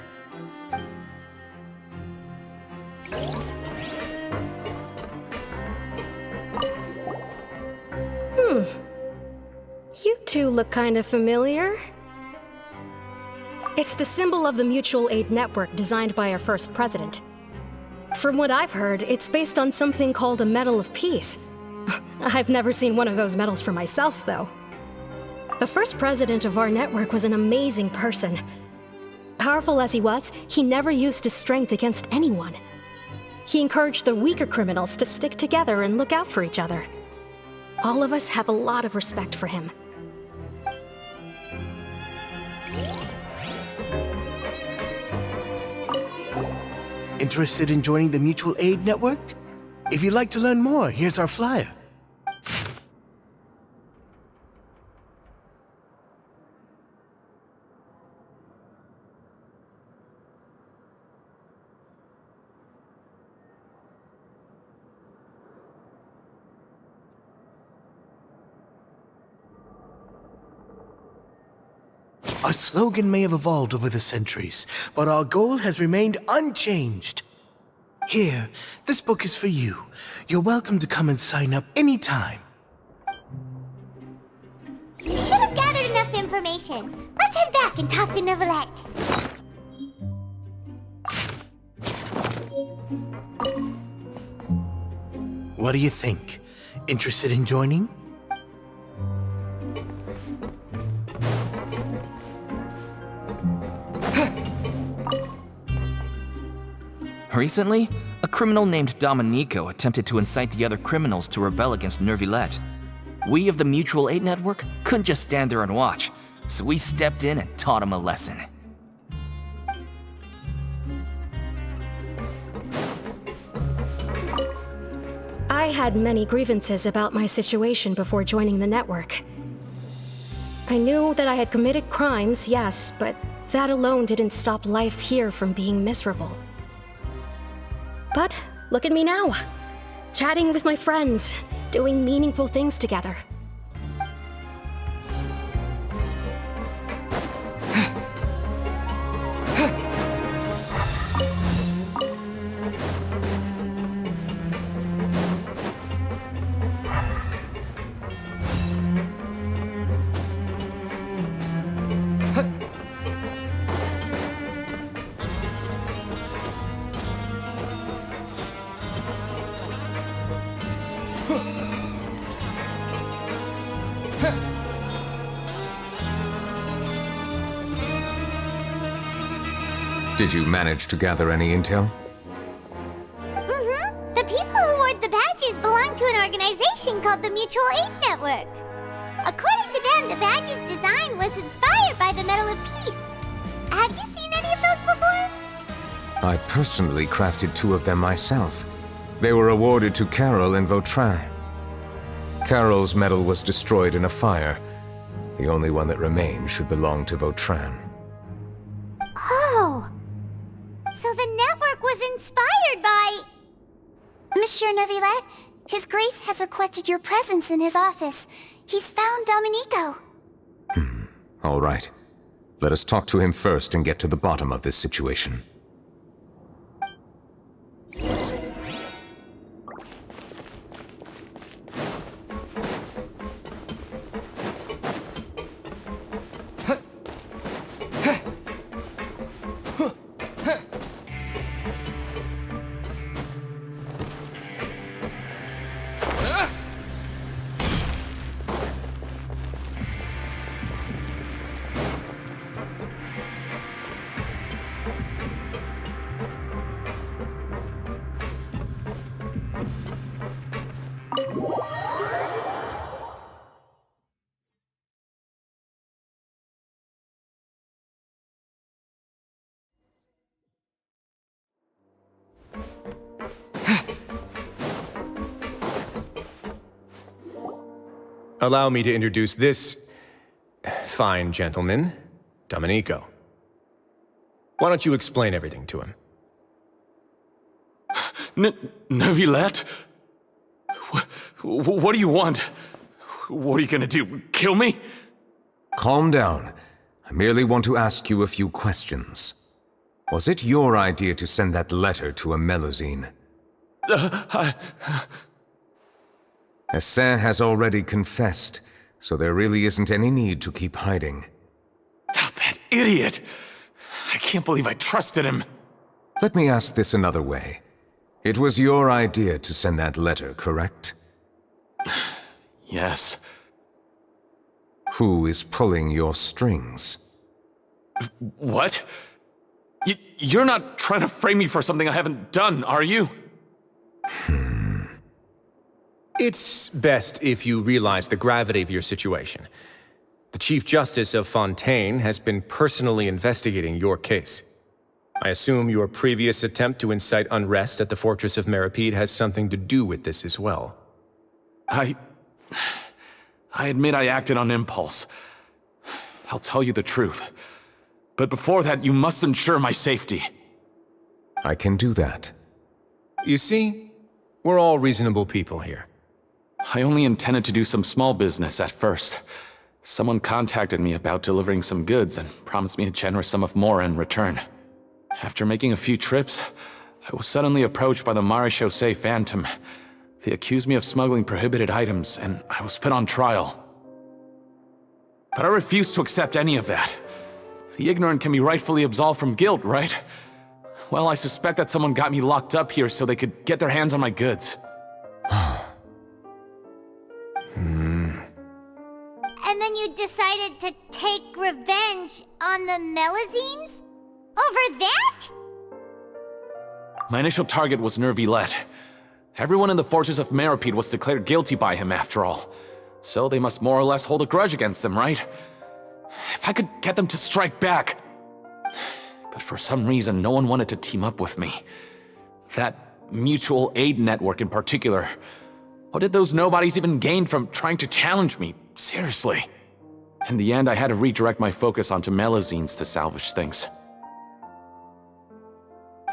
Speaker 8: You two look kind of familiar. It's the symbol of the Mutual Aid Network designed by our first president. From what I've heard, it's based on something called a Medal of Peace. I've never seen one of those medals for myself, though. The first president of our network was an amazing person. Powerful as he was, he never used his strength against anyone. He encouraged the weaker criminals to stick together and look out for each other. All of us have a lot of respect for him.
Speaker 7: Interested in joining the Mutual Aid Network? If you'd like to learn more, here's our flyer. Our slogan may have evolved over the centuries, but our goal has remained unchanged. Here, this book is for you. You're welcome to come and sign up anytime.
Speaker 1: We should have gathered enough information. Let's head back and talk to Neuvillette.
Speaker 7: What do you think? Interested in joining?
Speaker 17: Recently, a criminal named Domenico attempted to incite the other criminals to rebel against Neuvillette. We of the Mutual Aid Network couldn't just stand there and watch, so we stepped in and taught him a lesson.
Speaker 8: I had many grievances about my situation before joining the network. I knew that I had committed crimes, yes, but that alone didn't stop life here from being miserable. But look at me now, chatting with my friends, doing meaningful things together.
Speaker 3: Did you manage to gather any intel?
Speaker 1: Mm-hmm. The people who wore the badges belong to an organization called the Mutual Aid Network. According to them, the badge's design was inspired by the Medal of Peace. Have you seen any of those before?
Speaker 3: I personally crafted 2 of them myself. They were awarded to Carol and Vautrin. Carol's medal was destroyed in a fire. The only one that remained should belong to Vautrin.
Speaker 1: Oh! So the network was inspired by...
Speaker 4: Monsieur Neuvillette, His Grace has requested your presence in his office. He's found Domenico.
Speaker 3: All right. Let us talk to him first and get to the bottom of this situation.
Speaker 5: Allow me to introduce this fine gentleman, Domenico. Why don't you explain everything to him?
Speaker 10: Neuvillette? What do you want? What are you gonna do, kill me?
Speaker 3: Calm down. I merely want to ask you a few questions. Was it your idea to send that letter to a Melusine? Hassan has already confessed, so there really isn't any need to keep hiding.
Speaker 10: That idiot! I can't believe I trusted him.
Speaker 3: Let me ask this another way. It was your idea to send that letter, correct?
Speaker 10: Yes.
Speaker 3: Who is pulling your strings?
Speaker 10: What? You're not trying to frame me for something I haven't done, are you?
Speaker 5: It's best if you realize the gravity of your situation. The Chief Justice of Fontaine has been personally investigating your case. I assume your previous attempt to incite unrest at the Fortress of Meripede has something to do with this as well.
Speaker 10: I admit I acted on impulse. I'll tell you the truth. But before that, you must ensure my safety.
Speaker 3: I can do that.
Speaker 5: You see, we're all reasonable people here.
Speaker 10: I only intended to do some small business at first. Someone contacted me about delivering some goods and promised me a generous sum of more in return. After making a few trips, I was suddenly approached by the Maréchaussée Phantom. They accused me of smuggling prohibited items, and I was put on trial. But I refused to accept any of that. The ignorant can be rightfully absolved from guilt, right? Well, I suspect that someone got me locked up here so they could get their hands on my goods.
Speaker 1: And then you decided to take revenge on the Melusines? Over that?
Speaker 10: My initial target was Neuvillette. Everyone in the Fortress of Meripede was declared guilty by him after all. So they must more or less hold a grudge against him, right? If I could get them to strike back. But for some reason, no one wanted to team up with me. That mutual aid network in particular. What did those nobodies even gain from trying to challenge me? Seriously. In the end, I had to redirect my focus onto Melusines to salvage things.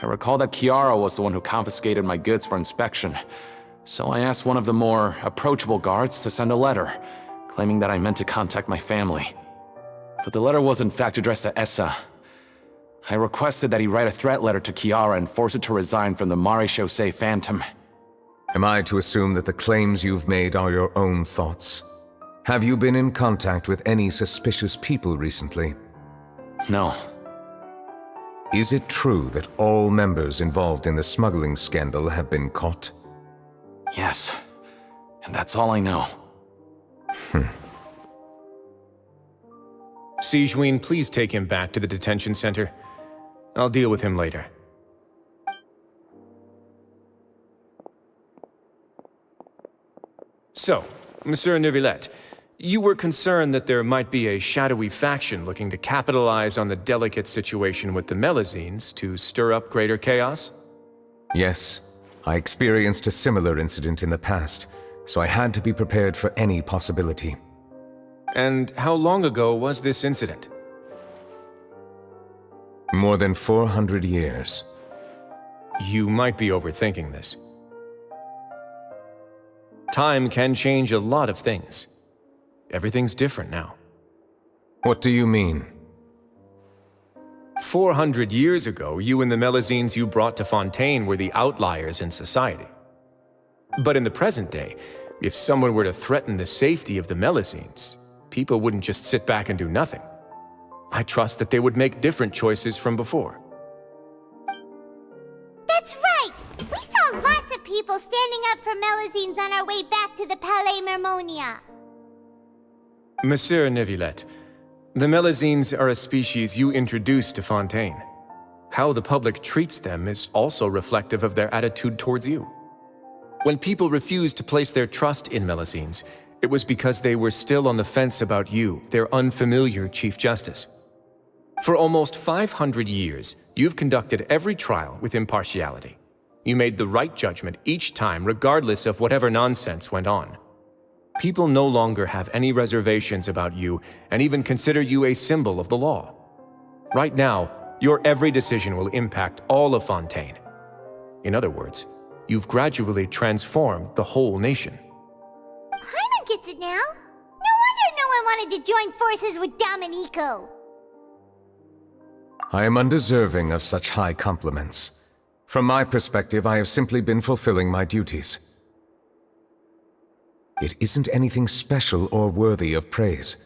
Speaker 10: I recall that Chiara was the one who confiscated my goods for inspection, so I asked one of the more approachable guards to send a letter, claiming that I meant to contact my family. But the letter was in fact addressed to Essa. I requested that he write a threat letter to Chiara and force her to resign from the Maréchaussée Phantom.
Speaker 3: Am I to assume that the claims you've made are your own thoughts? Have you been in contact with any suspicious people recently?
Speaker 10: No.
Speaker 3: Is it true that all members involved in the smuggling scandal have been caught?
Speaker 10: Yes. And that's all I know.
Speaker 5: Sigewinne, please take him back to the detention center. I'll deal with him later. So, Monsieur Neuvillette, you were concerned that there might be a shadowy faction looking to capitalize on the delicate situation with the Melusines to stir up greater chaos?
Speaker 3: Yes. I experienced a similar incident in the past, so I had to be prepared for any possibility.
Speaker 5: And how long ago was this incident?
Speaker 3: More than 400 years.
Speaker 5: You might be overthinking this. Time can change a lot of things. Everything's different now.
Speaker 3: What do you mean?
Speaker 5: 400 years ago, you and the Melusines you brought to Fontaine were the outliers in society. But in the present day, if someone were to threaten the safety of the Melusines, people wouldn't just sit back and do nothing. I trust that they would make different choices from before.
Speaker 1: That's right! We saw lots of people standing up for Melusines on our way back to the Palais Mermonia.
Speaker 5: Monsieur Neuvillette, the Melusines are a species you introduced to Fontaine. How the public treats them is also reflective of their attitude towards you. When people refused to place their trust in Melusines, it was because they were still on the fence about you, their unfamiliar Chief Justice. For almost 500 years, you've conducted every trial with impartiality. You made the right judgment each time, regardless of whatever nonsense went on. People no longer have any reservations about you and even consider you a symbol of the law. Right now, your every decision will impact all of Fontaine. In other words, you've gradually transformed the whole nation.
Speaker 1: Paimon gets it now. No wonder no one wanted to join forces with Domenico.
Speaker 3: I am undeserving of such high compliments. From my perspective, I have simply been fulfilling my duties. It isn't anything special or worthy of praise.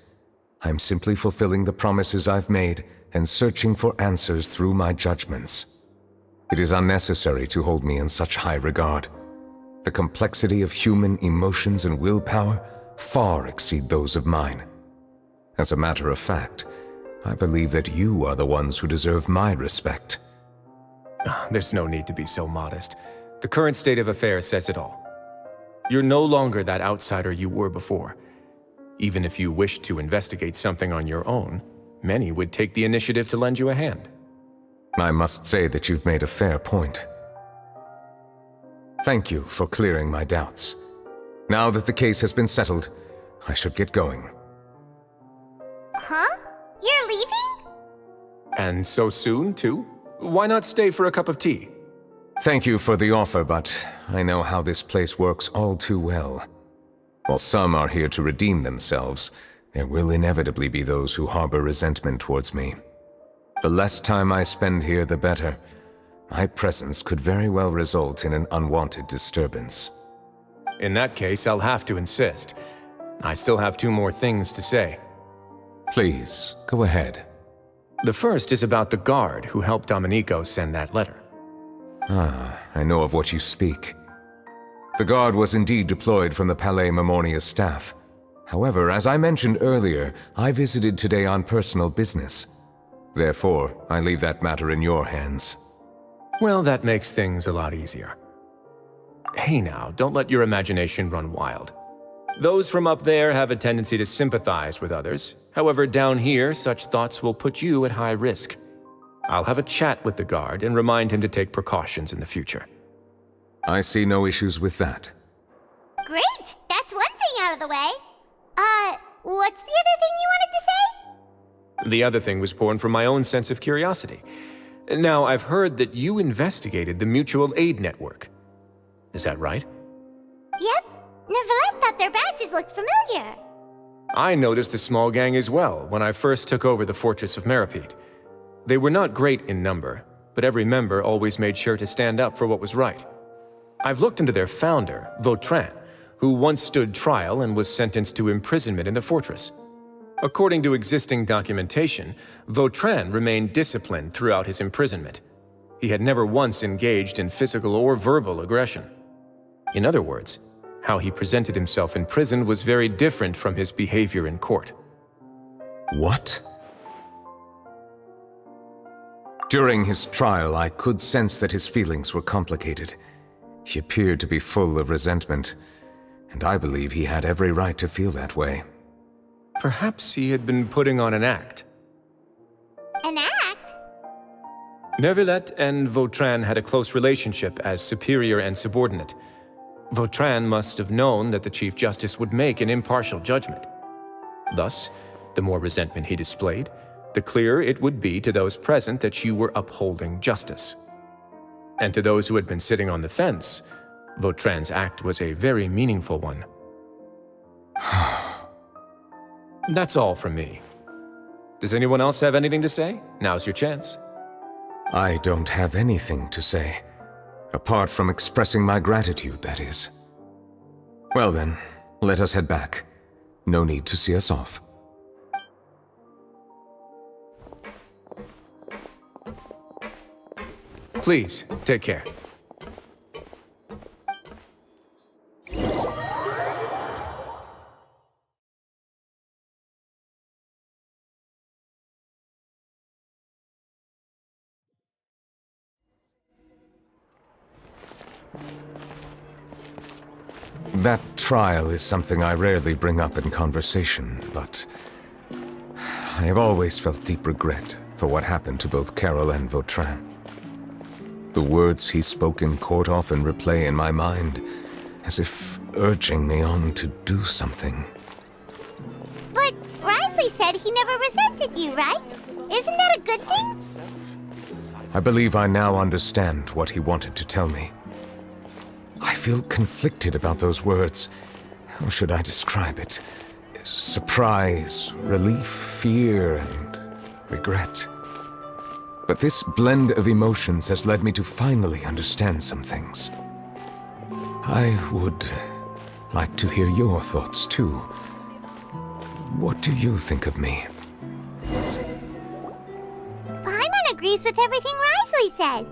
Speaker 3: I'm simply fulfilling the promises I've made and searching for answers through my judgments. It is unnecessary to hold me in such high regard. The complexity of human emotions and willpower far exceed those of mine. As a matter of fact, I believe that you are the ones who deserve my respect.
Speaker 5: There's no need to be so modest. The current state of affairs says it all. You're no longer that outsider you were before. Even if you wished to investigate something on your own, many would take the initiative to lend you a hand.
Speaker 3: I must say that you've made a fair point. Thank you for clearing my doubts. Now that the case has been settled, I should get going.
Speaker 1: Huh? You're leaving?
Speaker 5: And so soon, too? Why not stay for a cup of tea?
Speaker 3: Thank you for the offer, but I know how this place works all too well. While some are here to redeem themselves, there will inevitably be those who harbor resentment towards me. The less time I spend here, the better. My presence could very well result in an unwanted disturbance.
Speaker 5: In that case, I'll have to insist. I still have 2 more things to say.
Speaker 3: Please, go ahead.
Speaker 5: The first is about the guard who helped Domenico send that letter.
Speaker 3: Ah, I know of what you speak. The guard was indeed deployed from the Palais Memoria's staff. However, as I mentioned earlier, I visited today on personal business. Therefore, I leave that matter in your hands.
Speaker 5: Well, that makes things a lot easier. Hey now, don't let your imagination run wild. Those from up there have a tendency to sympathize with others. However, down here, such thoughts will put you at high risk. I'll have a chat with the guard and remind him to take precautions in the future.
Speaker 3: I see no issues with that.
Speaker 1: Great! That's one thing out of the way. What's the other thing you wanted to say?
Speaker 5: The other thing was born from my own sense of curiosity. Now, I've heard that you investigated the mutual aid network. Is that right?
Speaker 1: Yep. Neuvillette thought their badges looked familiar.
Speaker 5: I noticed the small gang as well when I first took over the Fortress of Meripede. They were not great in number, but every member always made sure to stand up for what was right. I've looked into their founder, Vautrin, who once stood trial and was sentenced to imprisonment in the fortress. According to existing documentation, Vautrin remained disciplined throughout his imprisonment. He had never once engaged in physical or verbal aggression. In other words, how he presented himself in prison was very different from his behavior in court.
Speaker 3: What? During his trial, I could sense that his feelings were complicated. He appeared to be full of resentment, and I believe he had every right to feel that way.
Speaker 5: Perhaps he had been putting on an act.
Speaker 1: An act?
Speaker 5: Neuvillette and Vautrin had a close relationship as superior and subordinate. Vautrin must have known that the Chief Justice would make an impartial judgment. Thus, the more resentment he displayed, the clearer it would be to those present that you were upholding justice. And to those who had been sitting on the fence, Vautrin's act was a very meaningful one. That's all from me. Does anyone else have anything to say? Now's your chance.
Speaker 3: I don't have anything to say. Apart from expressing my gratitude, that is. Well then, let us head back. No need to see us off.
Speaker 5: Please, take care.
Speaker 3: That trial is something I rarely bring up in conversation, but I have always felt deep regret for what happened to both Carol and Vautrin. The words he spoke in court often replay in my mind, as if urging me on to do something.
Speaker 1: But Risley said he never resented you, right? Isn't that a good thing?
Speaker 3: I believe I now understand what he wanted to tell me. I feel conflicted about those words. How should I describe it? Surprise, relief, fear, and regret. But this blend of emotions has led me to finally understand some things. I would like to hear your thoughts, too. What do you think of me?
Speaker 1: Paimon agrees with everything Risley said.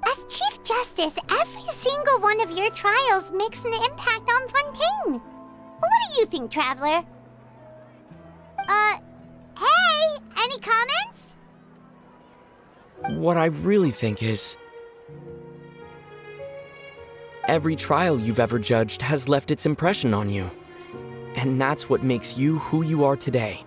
Speaker 1: As Chief Justice, every single one of your trials makes an impact on Fontaine. What do you think, Traveler? Hey, any comments?
Speaker 11: What I really think is... every trial you've ever judged has left its impression on you. And that's what makes you who you are today.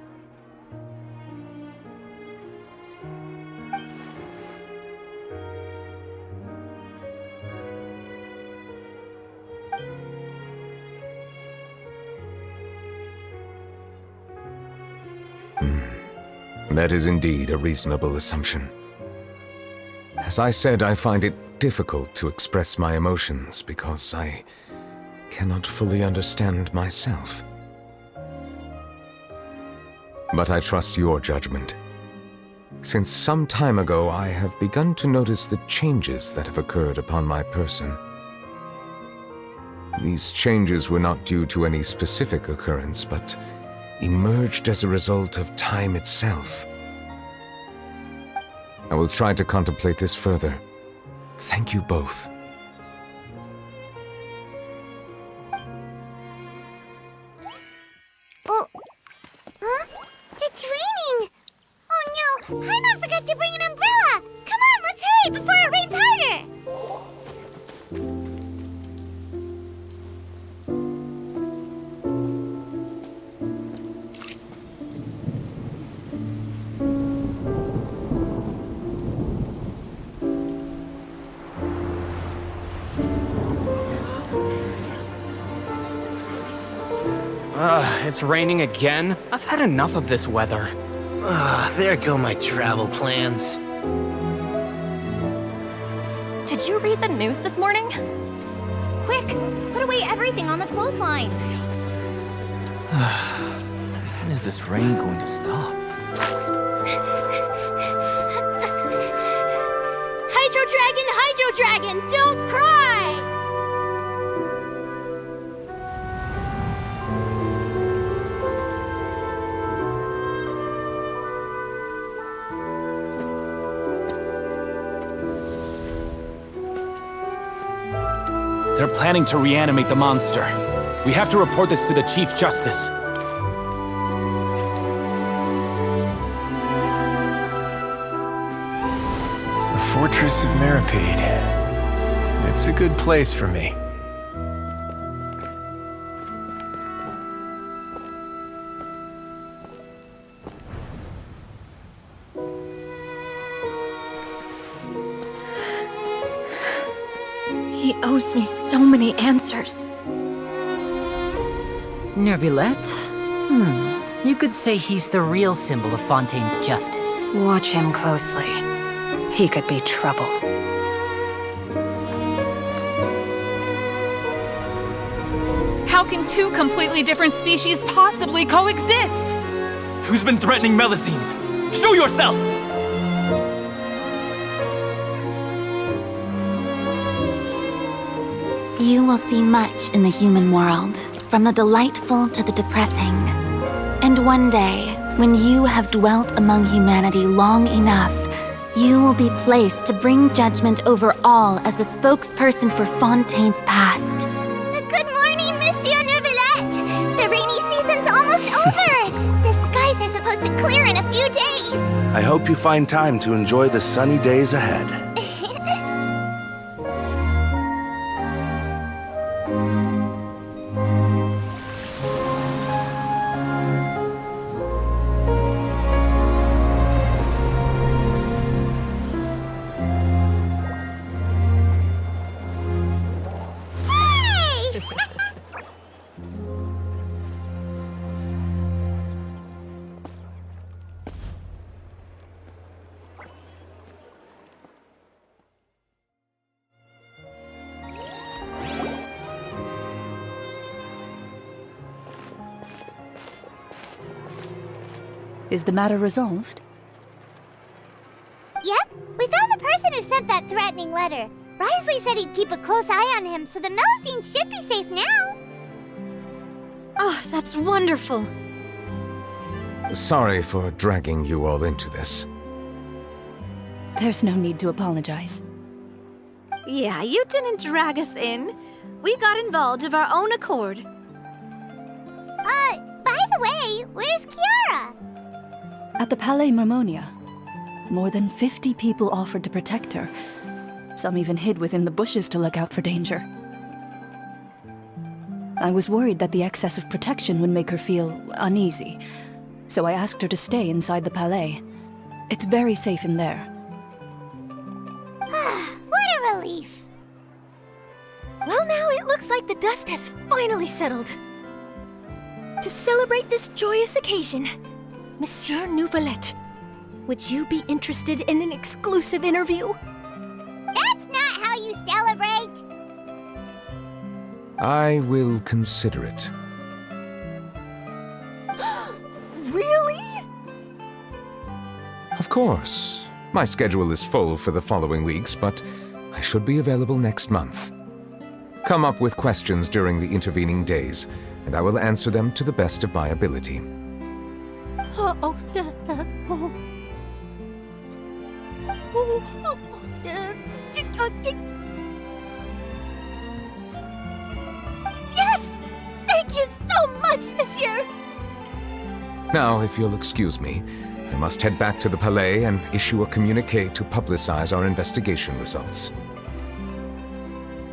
Speaker 3: That is indeed a reasonable assumption. As I said, I find it difficult to express my emotions because I cannot fully understand myself. But I trust your judgment. Since some time ago, I have begun to notice the changes that have occurred upon my person. These changes were not due to any specific occurrence, but emerged as a result of time itself. I will try to contemplate this further. Thank you both.
Speaker 1: Oh, huh? It's raining! Oh no, Paimon forgot to bring an umbrella! Come on, let's hurry before it rains harder!
Speaker 16: It's raining again? I've had enough of this weather.
Speaker 18: There go my travel plans.
Speaker 12: Did you read the news this morning? Quick, put away everything on the clothesline.
Speaker 17: When is this rain going to stop?
Speaker 12: Hydro Dragon, don't cry!
Speaker 10: They're planning to reanimate the monster. We have to report this to the Chief Justice.
Speaker 5: The Fortress of Meripede. It's a good place for me.
Speaker 12: He owes me so many answers.
Speaker 20: Neuvillette? You could say he's the real symbol of Fontaine's justice.
Speaker 14: Watch him closely. He could be trouble.
Speaker 24: How can two completely different species possibly coexist?
Speaker 19: Who's been threatening Melusines? Show yourself!
Speaker 25: You will see much in the human world, from the delightful to the depressing. And one day, when you have dwelt among humanity long enough, you will be placed to bring judgment over all as a spokesperson for Fontaine's past.
Speaker 1: Good morning, Monsieur Neuvillette! The rainy season's almost over! The skies are supposed to clear in a few days!
Speaker 13: I hope you find time to enjoy the sunny days ahead.
Speaker 2: Is the matter resolved?
Speaker 1: Yep, we found the person who sent that threatening letter. Risley said he'd keep a close eye on him, so the Melusines should be safe now.
Speaker 15: Oh, that's wonderful.
Speaker 3: Sorry for dragging you all into this.
Speaker 2: There's no need to apologize.
Speaker 15: Yeah, you didn't drag us in. We got involved of our own accord.
Speaker 1: By the way, where's Kiara?
Speaker 2: At the Palais Mermonia, more than 50 people offered to protect her. Some even hid within the bushes to look out for danger. I was worried that the excess of protection would make her feel uneasy, so I asked her to stay inside the Palais. It's very safe in there.
Speaker 1: What a relief.
Speaker 4: Well, now it looks like the dust has finally settled. To celebrate this joyous occasion, Monsieur Neuvillette, would you be interested in an exclusive interview?
Speaker 1: That's not how you celebrate!
Speaker 3: I will consider it.
Speaker 4: Really?
Speaker 3: Of course. My schedule is full for the following weeks, but I should be available next month. Come up with questions during the intervening days, and I will answer them to the best of my ability.
Speaker 4: Yes! Thank you so much, Monsieur!
Speaker 3: Now, if you'll excuse me, I must head back to the Palais and issue a communiqué to publicize our investigation results.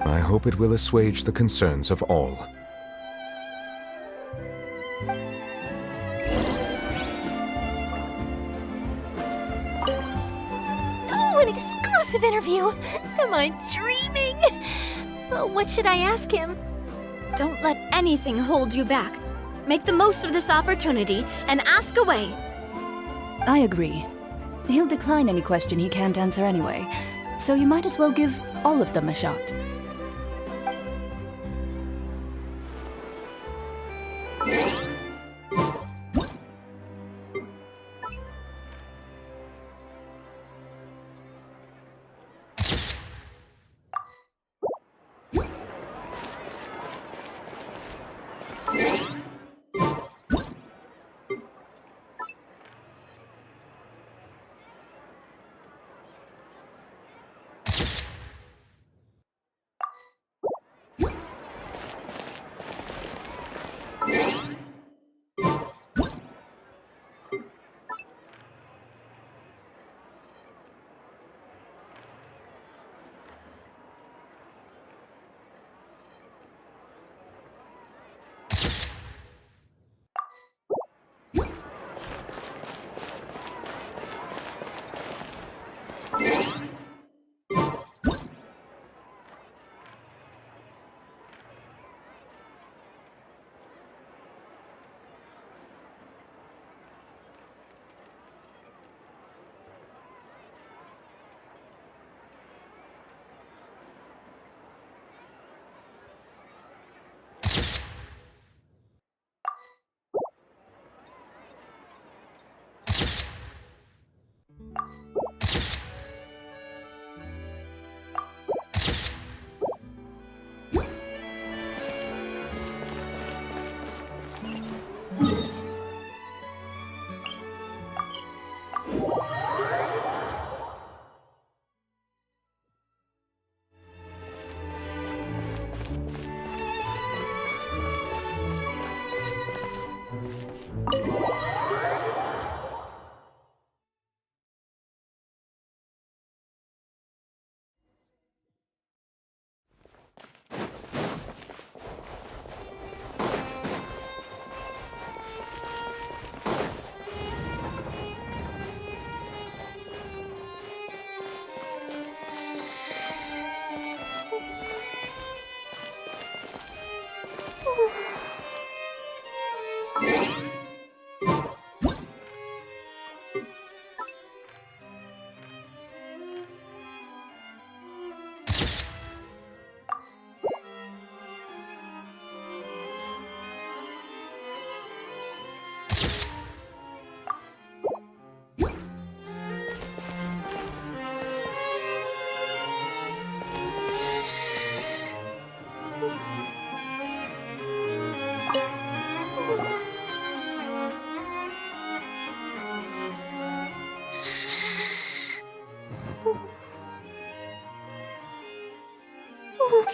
Speaker 3: I hope it will assuage the concerns of all.
Speaker 4: Oh, an exclusive interview! Am I dreaming? What should I ask him?
Speaker 15: Don't let anything hold you back. Make the most of this opportunity and ask away.
Speaker 2: I agree. He'll decline any question he can't answer anyway, so you might as well give all of them a shot.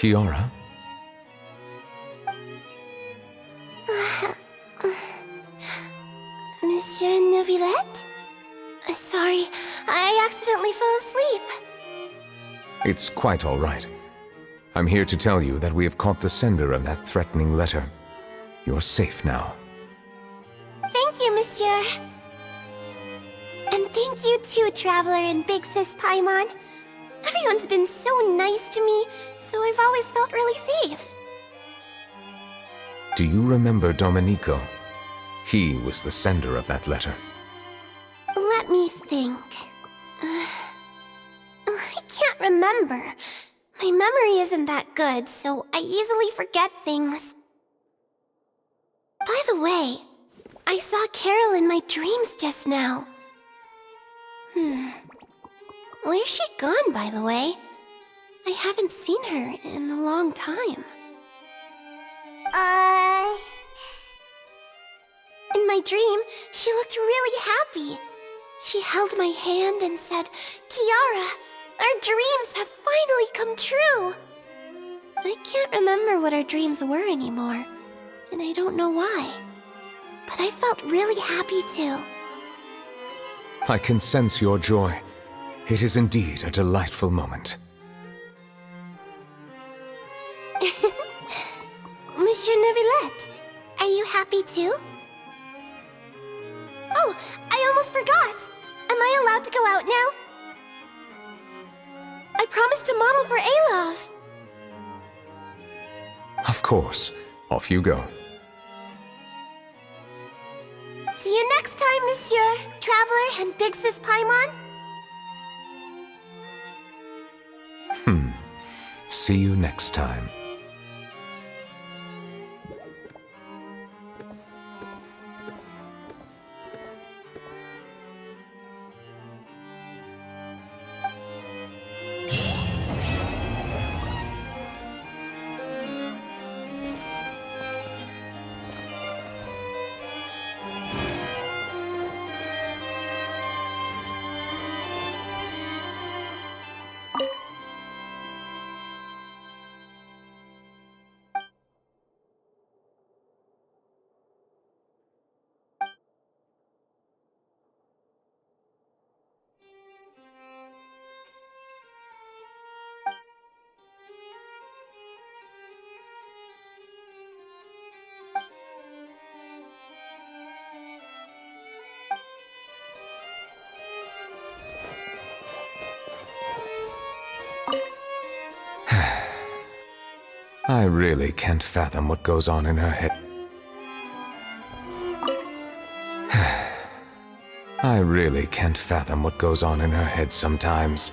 Speaker 3: Kiara?
Speaker 4: Monsieur Neuvillette? Sorry, I accidentally fell asleep.
Speaker 3: It's quite all right. I'm here to tell you that we have caught the sender of that threatening letter. You're safe now.
Speaker 4: Thank you, Monsieur. And thank you too, Traveler and Big Sis Paimon. Everyone's been so nice to me, so I've always felt really safe.
Speaker 3: Do you remember Domenico? He was the sender of that letter.
Speaker 4: Let me think. I can't remember. My memory isn't that good, so I easily forget things. By the way, I saw Carol in my dreams just now. Where's she gone, by the way? I haven't seen her in a long time. In my dream, she looked really happy. She held my hand and said, "Kiara, our dreams have finally come true." I can't remember what our dreams were anymore, and I don't know why. But I felt really happy too.
Speaker 3: I can sense your joy. It is indeed a delightful moment.
Speaker 4: Monsieur Neuvillette, are you happy too? Oh, I almost forgot! Am I allowed to go out now? I promised a model for Alov.
Speaker 3: Of course. Off you go.
Speaker 4: See you next time, Monsieur, Traveler, and Big Sis Paimon.
Speaker 3: See you next time. I really can't fathom what goes on in her head. I really can't fathom what goes on in her head sometimes.